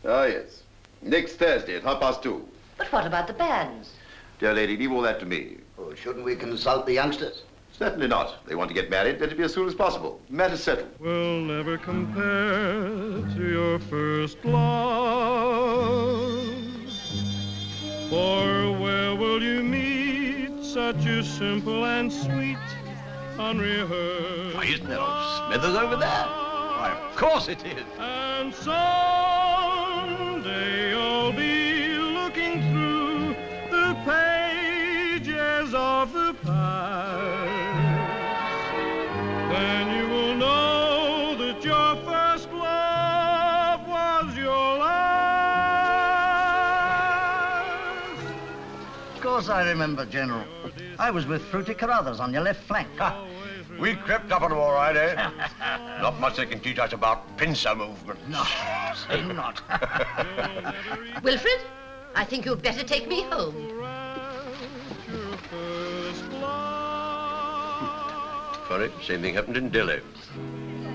Ah, yes. Next Thursday at 2:30. But what about the bands? Dear lady, leave all that to me. Oh, shouldn't we consult the youngsters? Certainly not. They want to get married. Let it be as soon as possible. Matter's settled. Will never compare to your first love. For where will you meet such a simple and sweet, unrehearsed? Why, isn't there old Smithers over there? Why, of course it is. And someday you'll be looking through the pages of the past. Then you will know that your first love was your last. Of course I remember, General. I was with Fruity Carruthers on your left flank. We crept up on them all right, eh? Not much they can teach us about pincer movement. No, say not. Wilfred, I think you'd better take me home. Funny, same thing happened in Delhi.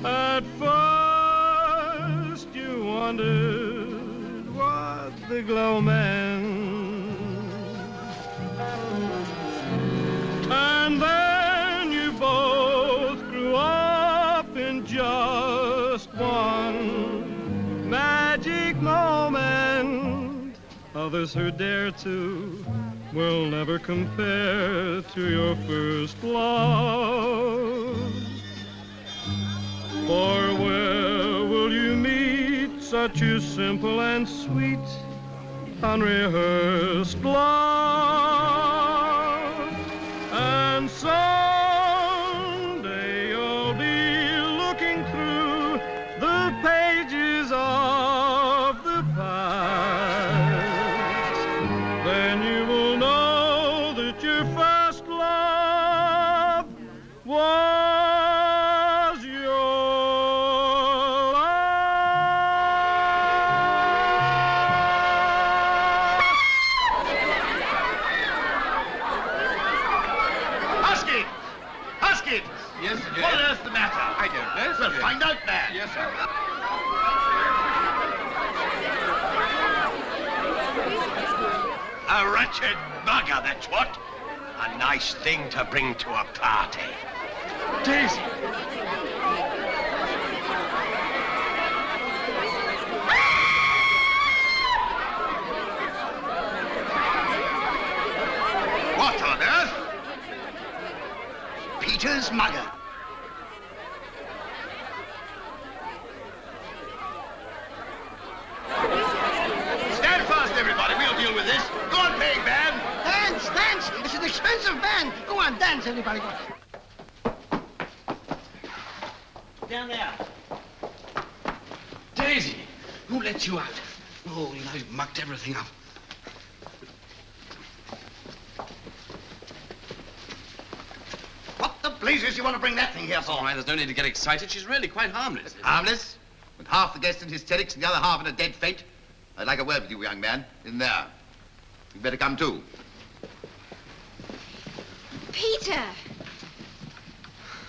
At first you wondered what the glow meant, and then you both grew up in just one magic moment. Others who dare to will never compare to your first love. For where will you meet such a simple and sweet, unrehearsed love? And someday you'll be looking through the pages of the past. Then you will know that your first love was your Husky! Husky! Yes, sir. What on earth's the matter? I don't know, sir. Well, find out, man. Yes, sir. A wretched bugger, that's what. A nice thing to bring to a party. Daisy! What on earth? Peter's mugger. Stand fast, everybody. We'll deal with this. Go on, paying man. Dance, dance. It's an expensive band. Go on, dance, everybody. Go on. Down there. Daisy! Who let you out? Oh, you know, you've mucked everything up. blazes you want to bring that thing here All for? right, there's no need to get excited. She's really quite harmless. Harmless? With half the guests in hysterics and the other half in a dead faint? I'd like a word with you, young man, in there. You'd better come too. Peter!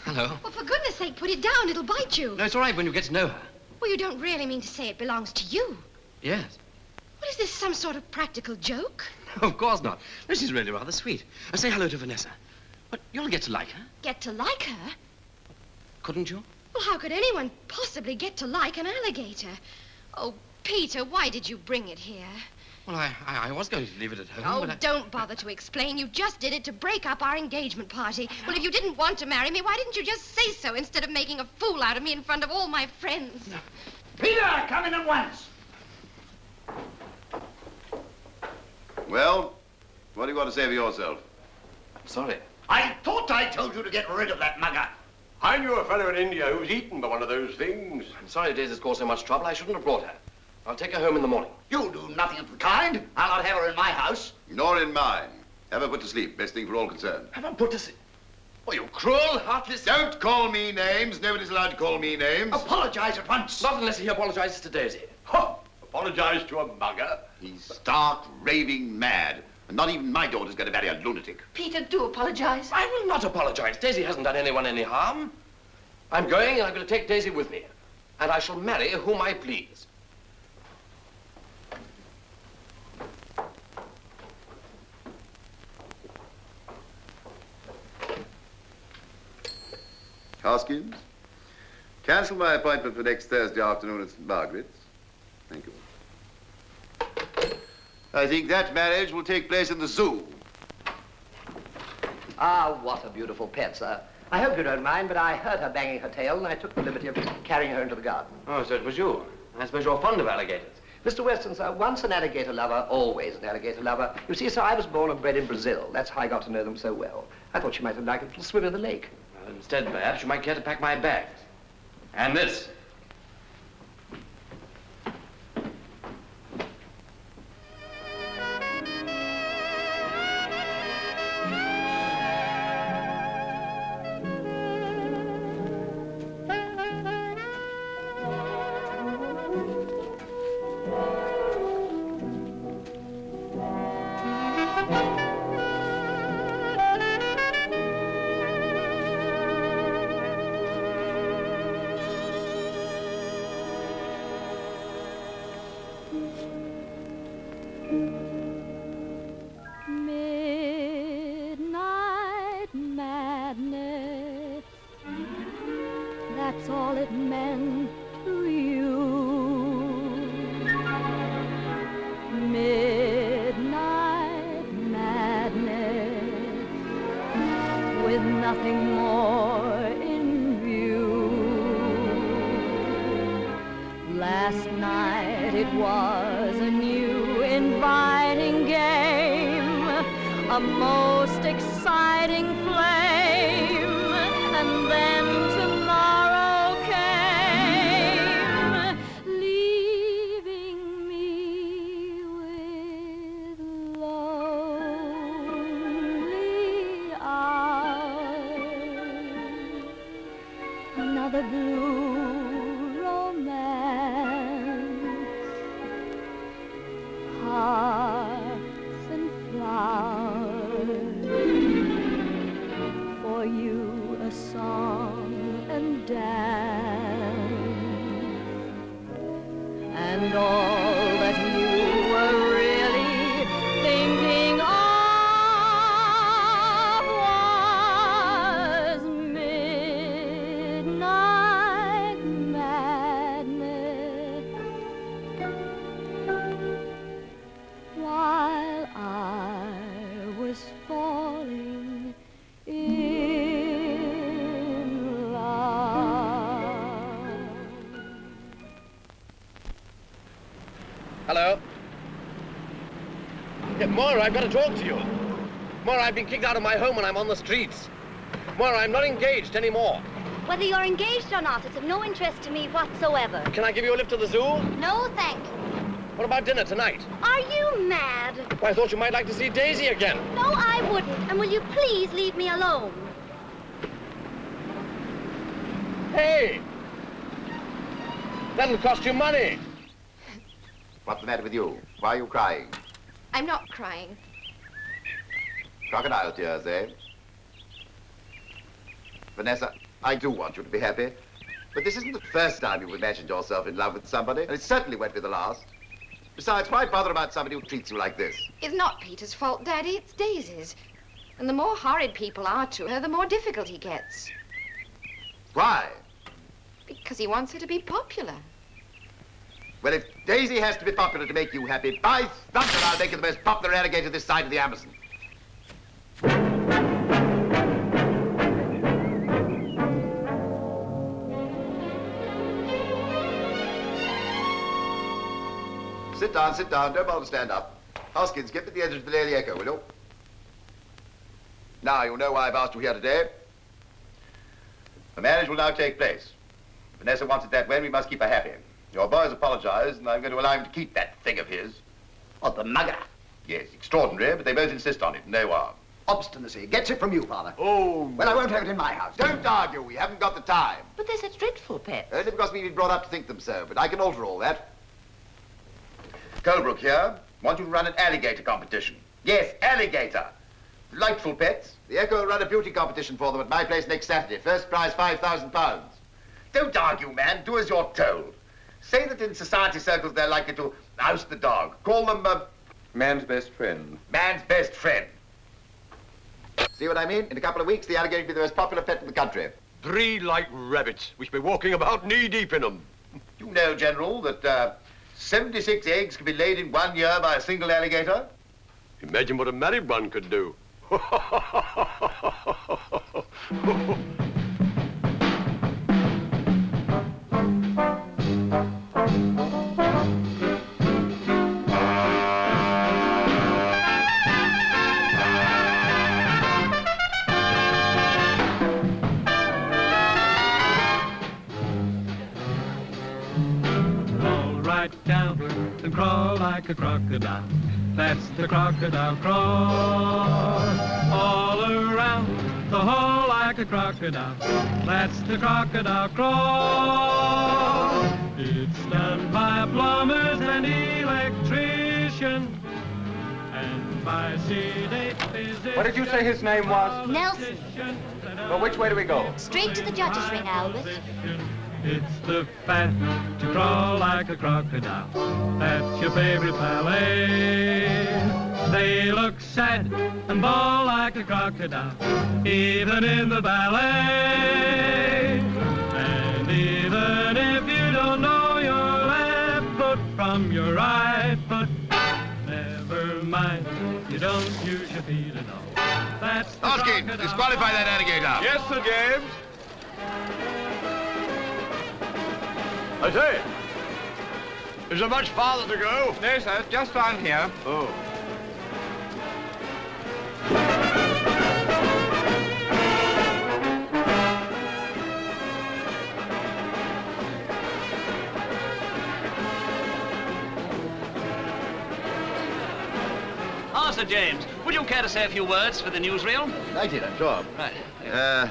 Hello. Well, for goodness sake, put it down. It'll bite you. No, it's all right when you get to know her. Well, you don't really mean to say it belongs to you. Yes. What is this, some sort of practical joke? Of course not. No, she's really rather sweet. Say hello to Vanessa. But you'll get to like her, Get to like her? couldn't you? Well, how could anyone possibly get to like an alligator? Oh, Peter, why did you bring it here? Well, I was going to leave it at home, Oh, but I... don't bother to explain. You just did it to break up our engagement party. Well, if you didn't want to marry me, why didn't you just say so instead of making a fool out of me in front of all my friends? Peter, come in at once. Well, what do you want to say for yourself? Sorry. I thought I told you to get rid of that mugger. I knew a fellow in India who was eaten by one of those things. I'm sorry Daisy's caused so much trouble. I shouldn't have brought her. I'll take her home in the morning. You'll do nothing of the kind. I'll not have her in my house. Nor in mine. Have her put to sleep. Best thing for all concerned. Have her put to sleep? Oh, you cruel, heartless... Don't call me names. Nobody's allowed to call me names. Apologize at once. Not unless he apologizes to Daisy. Apologize to a mugger. He's stark, raving mad. And not even my daughter's going to marry a lunatic. Peter, do apologize. I will not apologize. Daisy hasn't done anyone any harm. I'm going and I'm going to take Daisy with me. And I shall marry whom I please. Hoskins, cancel my appointment for next Thursday afternoon at St. Margaret's. Thank you. I think that marriage will take place in the zoo. Ah, what a beautiful pet, sir. I hope you don't mind, but I heard her banging her tail, and I took the liberty of carrying her into the garden. Oh, so it was you. I suppose you're fond of alligators. Mr. Weston, sir, once an alligator lover, always an alligator lover. You see, sir, I was born and bred in Brazil. That's how I got to know them so well. I thought you might have liked a little swim in the lake. Well, instead, perhaps, you might care to pack my bags. And this. Midnight madness, that's all it meant to you. Midnight madness, with nothing more in view. Last night it was a new inviting game, a most exciting flame, and then tomorrow came, leaving me with lonely eyes. Another blue romance, hearts and flowers, for you a song and dance, and all that you were really thinking of was midnight madness, while I was falling in love. Hello? Yeah, Moira, I've got to talk to you. Moira, I've been kicked out of my home and I'm on the streets. Moira, I'm not engaged anymore. Whether you're engaged or not, it's of no interest to me whatsoever. Can I give you a lift to the zoo? No, thank you. What about dinner tonight? Are you mad? Well, I thought you might like to see Daisy again. No, I wouldn't. And will you please leave me alone? pay. That'll cost you money. What's the matter with you? Why are you crying? I'm not crying. Crocodile tears, eh? Vanessa, I do want you to be happy. But this isn't the first time you've imagined yourself in love with somebody, and it certainly won't be the last. Besides, why bother about somebody who treats you like this? It's not Peter's fault, Daddy. It's Daisy's. And the more horrid people are to her, the more difficult he gets. Why? Because he wants her to be popular. Well, if Daisy has to be popular to make you happy, by thunder, I'll make her the most popular alligator this side of the Amazon. Sit down, sit down. Don't bother to stand up. Hoskins, get me the editor of the Daily Echo, will you? Now, you know why I've asked you here today. The marriage will now take place. Vanessa wants it that way, and we must keep her happy. Your boys apologized, and I'm going to allow him to keep that thing of his. Oh, the mugger. Yes, extraordinary, but they both insist on it, and no harm. Obstinacy. Gets it from you, Father. Oh. Well, I won't have it in my house. Don't argue. We haven't got the time. But they're such dreadful pets. Only because we've been brought up to think them so, but I can alter all that. Colebrook here. Want you to run an alligator competition. Yes, alligator. Delightful pets. The Echo will run a beauty competition for them at my place next Saturday. First prize, £5,000. Don't argue, man. Do as you're told. Say that in society circles they're likely to oust the dog. Call them, man's best friend. Man's best friend. See what I mean? In a couple of weeks, the alligator will be the most popular pet in the country. 3 like rabbits. We should be walking about knee-deep in them. You know, General, that 76 eggs can be laid in 1 year by a single alligator? Imagine what a married one could do. Roll right down and crawl like a crocodile. That's the crocodile crawl. All around the hole like a crocodile. That's the crocodile crawl. It's done by plumbers and electricians and by sedate physicians. What did you say his name was? Nelson. Well, which way do we go? Straight to the judge's ring, Albert. It's the fat to crawl like a crocodile. That's your favorite ballet. They look sad and bawl like a crocodile, even in the ballet. And even if you don't know your left foot from your right foot, never mind, you don't use your feet at all. That's the Hoskins, disqualify that alligator. Yes, Sir James. I say, is there much farther to go? No, sir, just round here. Oh. Ah, Sir James, would you care to say a few words for the newsreel? Delighted, I'm sure. Right.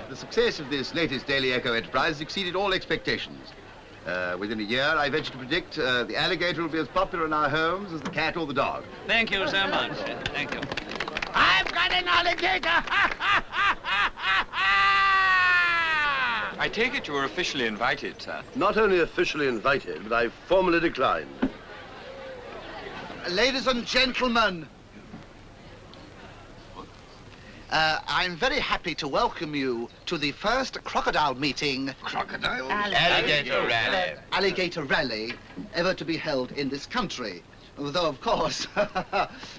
The success of this latest Daily Echo enterprise has exceeded all expectations. Within a year, I venture to predict the alligator will be as popular in our homes as the cat or the dog. Thank you so much. Thank you. I've got an alligator! I take it you were officially invited, sir. Not only officially invited, but I've formally declined. Ladies and gentlemen, I'm very happy to welcome you to the first crocodile meeting. Crocodile? Alligator rally. Alligator rally ever to be held in this country. Though, of course,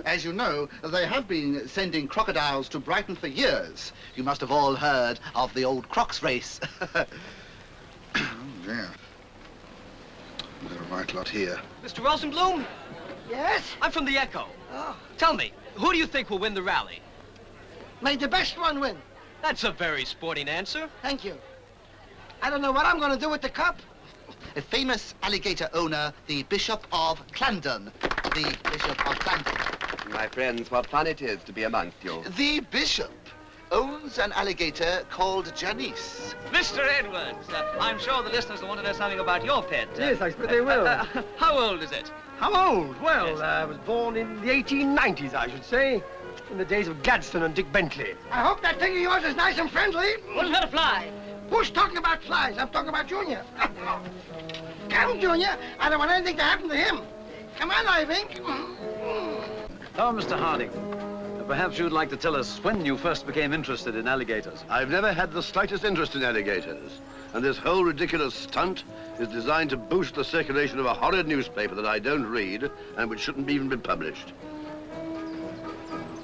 as you know, they have been sending crocodiles to Brighton for years. You must have all heard of the old Crocs race. Oh, dear. There's a right lot here. Mr. Rosenblum? Yes? I'm from the Echo. Oh. Tell me, who do you think will win the rally? May the best one win. That's a very sporting answer. Thank you. I don't know what I'm going to do with the cup. A famous alligator owner, the Bishop of Clandon. The Bishop of Clandon. My friends, what fun it is to be amongst you. The Bishop. owns an alligator called Janice. Mr. Edwards, I'm sure the listeners will want to know something about your pet. Yes, I suppose they will. How old is it? How old? Well, I was born in the 1890s, I should say. In the days of Gladstone and Dick Bentley. I hope that thing of yours is nice and friendly. Wouldn't hurt a fly. Who's talking about flies? I'm talking about Junior. Come, Junior. I don't want anything to happen to him. Come on, Ivink. Oh, Mr. Harding, perhaps you'd like to tell us when you first became interested in alligators. I've never had the slightest interest in alligators. And this whole ridiculous stunt is designed to boost the circulation of a horrid newspaper that I don't read and which shouldn't even be published.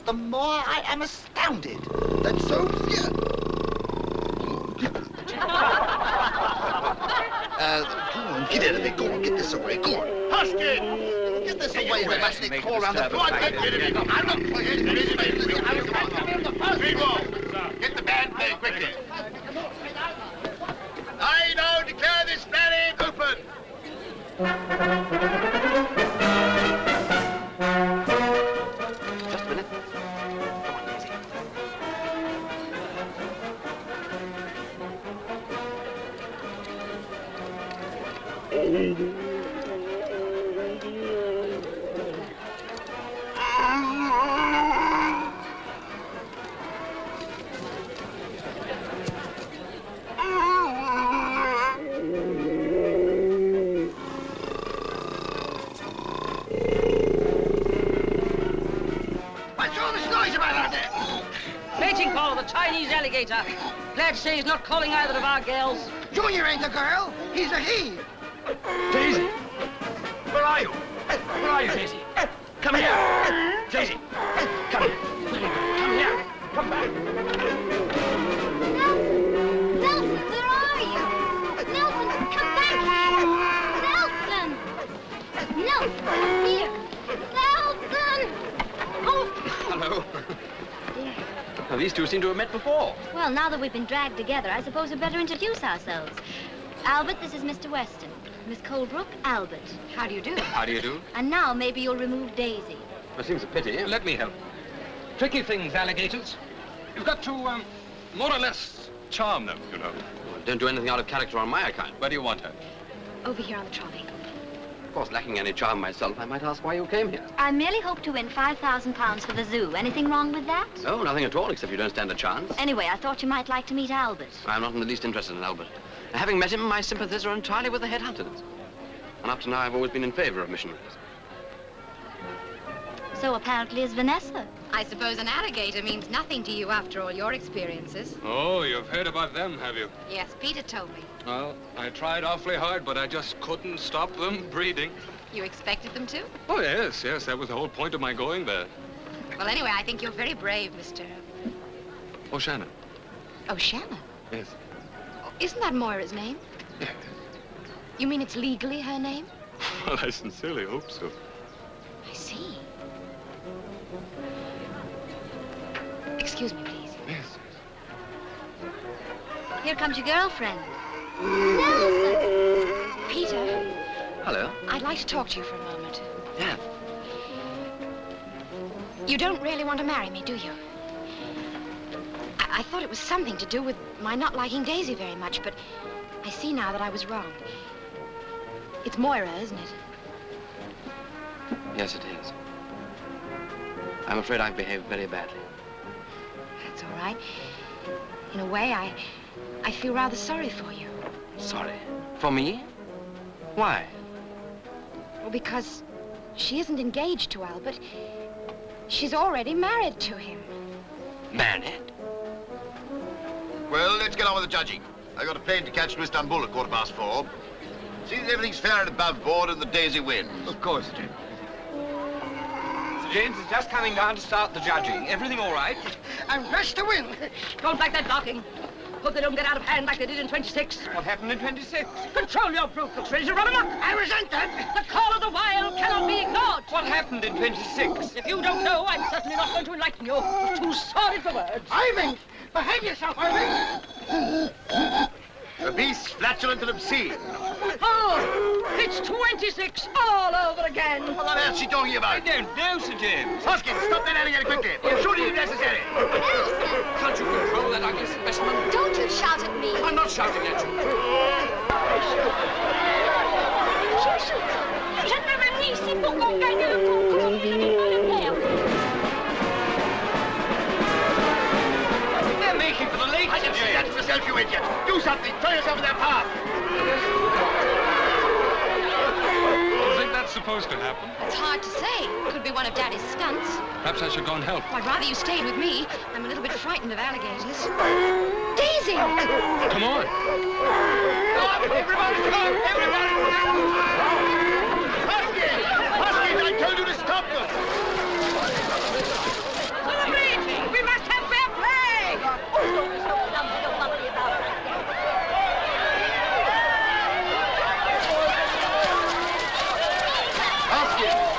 The more I am astounded that so few... Go on, get out of it. Go on, get this away. Go on. Huskin! Get this away. They must call around the... Go on, get rid of it. I'm not playing. Revolve! Get the band playing quickly. I now declare this rally open. Just a minute. Come on, easy. What's all this noise about out there? Mating call of the Chinese alligator. Glad to say he's not calling either of our girls. Junior ain't a girl. He's a he. Daisy! Where are you? Where are you, Daisy? Come here! Daisy! Come here! Come here! Come back! Nelson, where are you? Nelson, come back here! Nelson! Nelson, come here! Nelson! Oh! Hello. Now, these two seem to have met before. Well, now that we've been dragged together, I suppose we'd better introduce ourselves. Albert, this is Mr. Weston. Miss Colebrook, Albert. How do you do? How do you do? And now maybe you'll remove Daisy. That seems a pity. Let me help. Tricky things, alligators. You've got to, more or less charm them, you know. Well, don't do anything out of character on my account. Where do you want her? Over here on the trolley. Of course, lacking any charm myself, I might ask why you came here. I merely hope to win £5,000 for the zoo. Anything wrong with that? No, nothing at all, except you don't stand a chance. Anyway, I thought you might like to meet Albert. I'm not in the least interested in Albert. Having met him, my sympathies are entirely with the headhunters. And up to now, I've always been in favor of missionaries. So apparently is Vanessa. I suppose an alligator means nothing to you after all your experiences. Oh, you've heard about them, have you? Yes, Peter told me. Well, I tried awfully hard, but I just couldn't stop them breeding. You expected them to? Oh, yes, that was the whole point of my going there. Well, anyway, I think you're very brave, Mr. O'Shannon. O'Shannon? Yes. Oh, isn't that Moira's name? Yes. You mean it's legally her name? Well, I sincerely hope so. I see. Excuse me, please. Yes. Here comes your girlfriend. Peter, Hello. I'd like to talk to you for a moment. Yeah. You don't really want to marry me, do you? I thought it was something to do with my not liking Daisy very much, but I see now that I was wrong. It's Moira, isn't it? Yes, it is. I'm afraid I've behaved very badly. That's all right. In a way, I feel rather sorry for you. Sorry. For me? Why? Well, because she isn't engaged to Albert. She's already married to him. Married? Well, let's get on with the judging. I've got a plane to catch to Istanbul at 4:15. See that everything's fair and above board and the Daisy wins. Of course, Jim. Sir James is just coming down to start the judging. Everything all right? I'm dressed to win. Don't like that barking. Hope they don't get out of hand like they did in 26. What happened in 26? Control your brute. Looks ready to run amok. I resent that. The call of the wild cannot be ignored. What happened in 26? If you don't know, I'm certainly not going to enlighten you. It's too sordid for words. Ivink, behave yourself, Ivink. A beast flatulent and obscene. Oh, it's 26 all over again. What on earth's she talking about? I don't know, Sir James. Hoskins, stop that alligator quickly. You're shooting if necessary. Nelson! Can't you Miss Specimen. Don't you shout at me. I'm not shouting at you. Je me mets ici pour qu'on gagne le concours. Je n'ai pas le perdre. They're making for the lake. I can see that for yourself, you idiot. Do something. Throw yourself in their path. You think that's supposed to happen? It's hard to say. Could be one of Daddy's stunts. Perhaps I should go and help. I'd rather you stayed with me. I'm a little bit frightened of alligators. Daisy! Come on. Everybody come! Everybody come! Huskies, I told you to stop them! To the bridge! We must have fair play!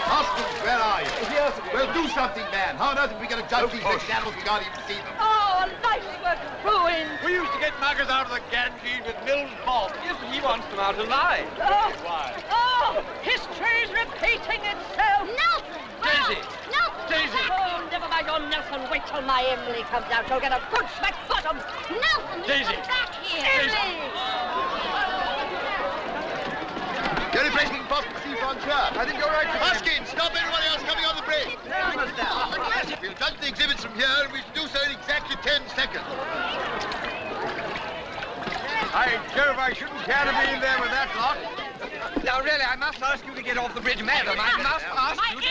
Hoskins, where are you? Yes. Well, do something, man. How on earth are we going to judge these wretched animals? We can't even see them. Oh, life's work ruined. We used to get muggers out of the Ganges with Mill's fault. Yes, but he wants them out alive. Oh, Why? oh, history's repeating itself. Nelson! Daisy! Nelson! Daisy! Oh, never mind your Nelson. Wait till my Emily comes out. She'll get a good smack bottom. Nelson, you Daisy! come back here! Emily! The only place we can possibly see Frontier. I think you're right. Hoskins, stop everybody else coming on the bridge. We'll judge the exhibits from here, and we should do so in exactly 10 seconds. By Jove, I shouldn't care to be in there with that lot. Now, really, I must ask you to get off the bridge, madam. I must ask you to...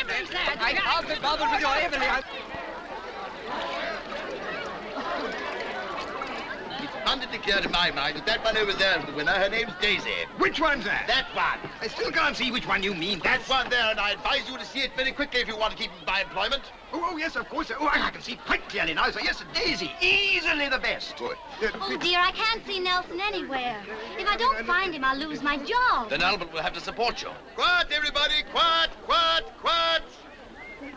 I can't be bothered with your Emily. It's abundantly clear to my mind that one over there is the winner. Her name's Daisy. Which one's that? That one. I still can't see which one you mean. That one there, and I advise you to see it very quickly if you want to keep in by employment. Oh, yes, of course. Oh, I can see quite clearly now. So, yes, Daisy, easily the best. Good. Oh, dear, I can't see Nelson anywhere. If I don't find him, I'll lose my job. Then Albert will have to support you. Quiet, everybody. Quiet, quiet, quiet.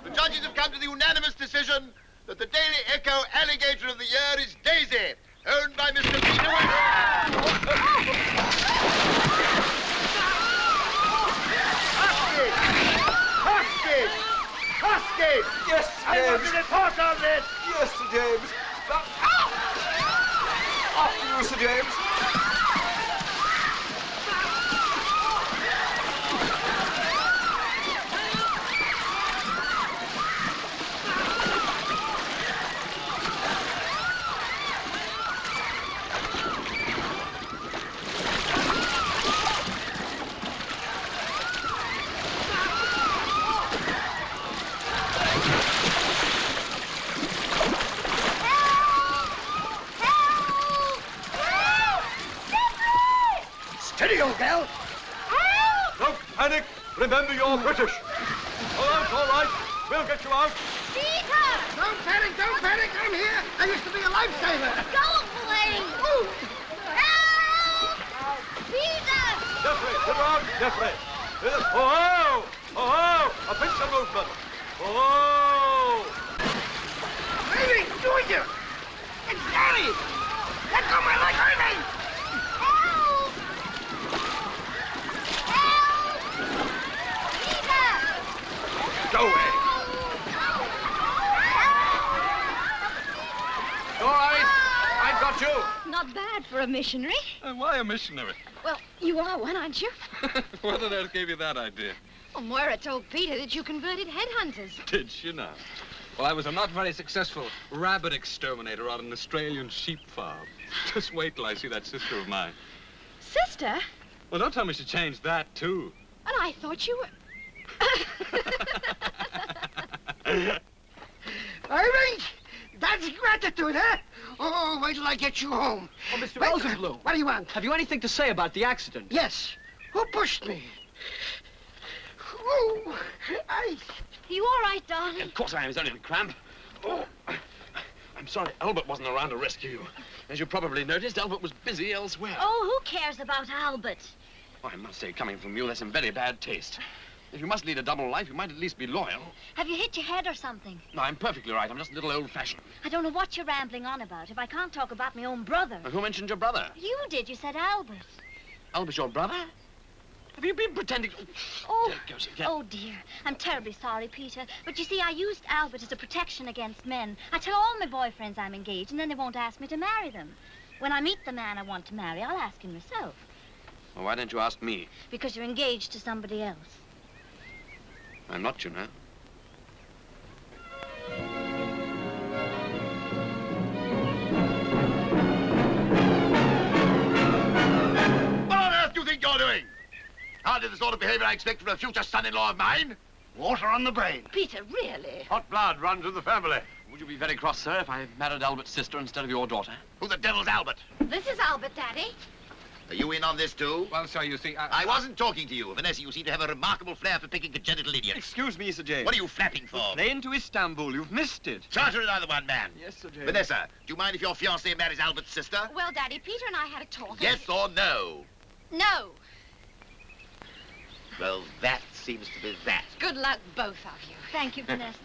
The judges have come to the unanimous decision that the Daily Echo Alligator of the Year is Daisy, owned by Mr. Peter Hoskins! Hoskins! Yes, I want you to talk on this! Yes, Sir James. After you, Sir James. Steady, old gal. Don't panic. Remember, you're British. All right. We'll get you out. Peter! Don't panic, don't panic. I'm here. I used to be a lifesaver. Go away! Help! Peter! Jeffrey, sit around. Jeffrey. Oh, oh, a pinch of movement. Oh. Amy, do it you. It's Johnny. Let go my leg, Amy. Help! Help! Peter! Go away. All right. I've got you. Not bad for a missionary. Why a missionary? Well, you are one, aren't you? What on earth gave you that idea? Well, Moira told Peter that you converted headhunters. Did she now? Well, I was a not very successful rabbit exterminator on an Australian sheep farm. Just wait till I see that sister of mine. Sister? Well, don't tell me she changed that, too. And I thought you were... Irene, that's gratitude, huh? Oh, wait till I get you home. Oh, Mr. Wait, Rosenblum. What do you want? Have you anything to say about the accident? Yes. Who pushed me? Oh, You all right, darling? Of course I am. It's only a cramp. Oh, I'm sorry Albert wasn't around to rescue you. As you probably noticed, Albert was busy elsewhere. Oh, who cares about Albert? I must say, coming from you, that's in very bad taste. If you must lead a double life, you might at least be loyal. Have you hit your head or something? No, I'm perfectly right. I'm just a little old-fashioned. I don't know what you're rambling on about. If I can't talk about my own brother. Who mentioned your brother? You did. You said Albert. Albert's your brother? Have you been pretending? Oh, There it goes again. oh, dear. I'm terribly sorry, Peter. But you see, I used Albert as a protection against men. I tell all my boyfriends I'm engaged, and then they won't ask me to marry them. When I meet the man I want to marry, I'll ask him myself. Well, why don't you ask me? Because you're engaged to somebody else. I'm not, you know. What on earth do you think you're doing? Hardly the sort of behavior I expect from a future son-in-law of mine. Water on the brain. Peter, really? Hot blood runs in the family. Would you be very cross, sir, if I married Albert's sister instead of your daughter? Who the devil's Albert? This is Albert, Daddy. Are you in on this, too? Well, sir, you see, I wasn't talking to you. Vanessa, you seem to have a remarkable flair for picking congenital idiots. Excuse me, Sir James. What are you flapping for? Plane to Istanbul. You've missed it. Charter another one, man. Yes, Sir James. Vanessa, do you mind if your fiancée marries Albert's sister? Well, Daddy, Peter and I had a talk. Yes or no? No. Well, that seems to be that. Good luck, both of you. Thank you, Vanessa.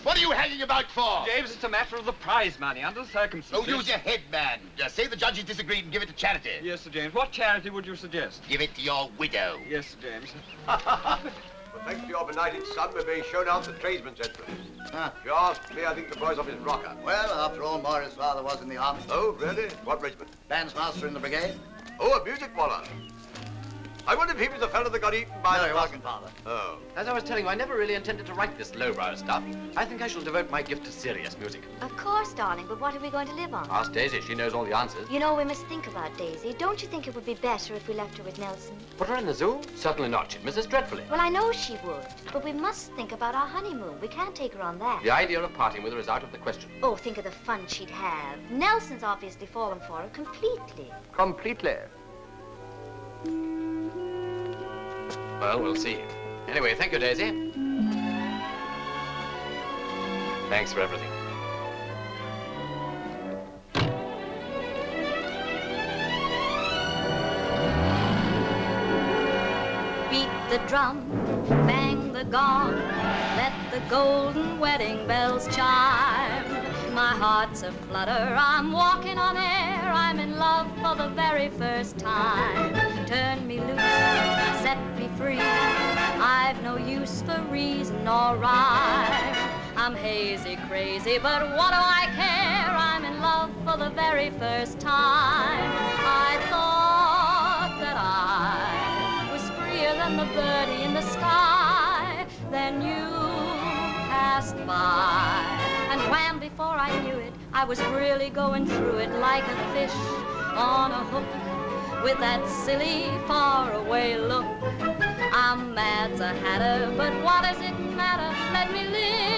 What are you hanging about for? James, it's a matter of the prize money under the circumstances. Oh, use your head, man. Say the judges disagreed and give it to charity. Yes, Sir James. What charity would you suggest? Give it to your widow. Yes, Sir James. Well, thanks to your benighted son, we're being shown out the tradesman's entrance. If you ask me, I think the boy's off his rocker. Well, after all, Moira's father was in the army. Oh, really? What regiment? Bandmaster in the brigade. Oh, a music waller. I wonder if he was the fellow that got eaten by No, the... he wasn't, Father. Oh. As I was telling you, I never really intended to write this lowbrow stuff. I think I shall devote my gift to serious music. Of course, darling, but what are we going to live on? Ask Daisy. She knows all the answers. You know, we must think about Daisy. Don't you think it would be better if we left her with Nelson? Put her in the zoo? Certainly not. She'd miss us dreadfully. Well, I know she would, but we must think about our honeymoon. We can't take her on that. The idea of parting with her is out of the question. Oh, think of the fun she'd have. Nelson's obviously fallen for her completely. Completely. Well, we'll see. Anyway, thank you, Daisy. Thanks for everything. Beat the drum, bang the gong, let the golden wedding bells chime. My heart's a flutter, I'm walking on air, I'm in love for the very first time. Turn me loose, set me free, I've no use for reason or rhyme. I'm hazy, crazy, but what do I care? I'm in love for the very first time. I thought that I was freer than the birdie in the sky. Then you passed by, and wham, before I knew it, I was really going through it like a fish on a hook with that silly faraway look. I'm mad's a hatter, but what does it matter? Let me live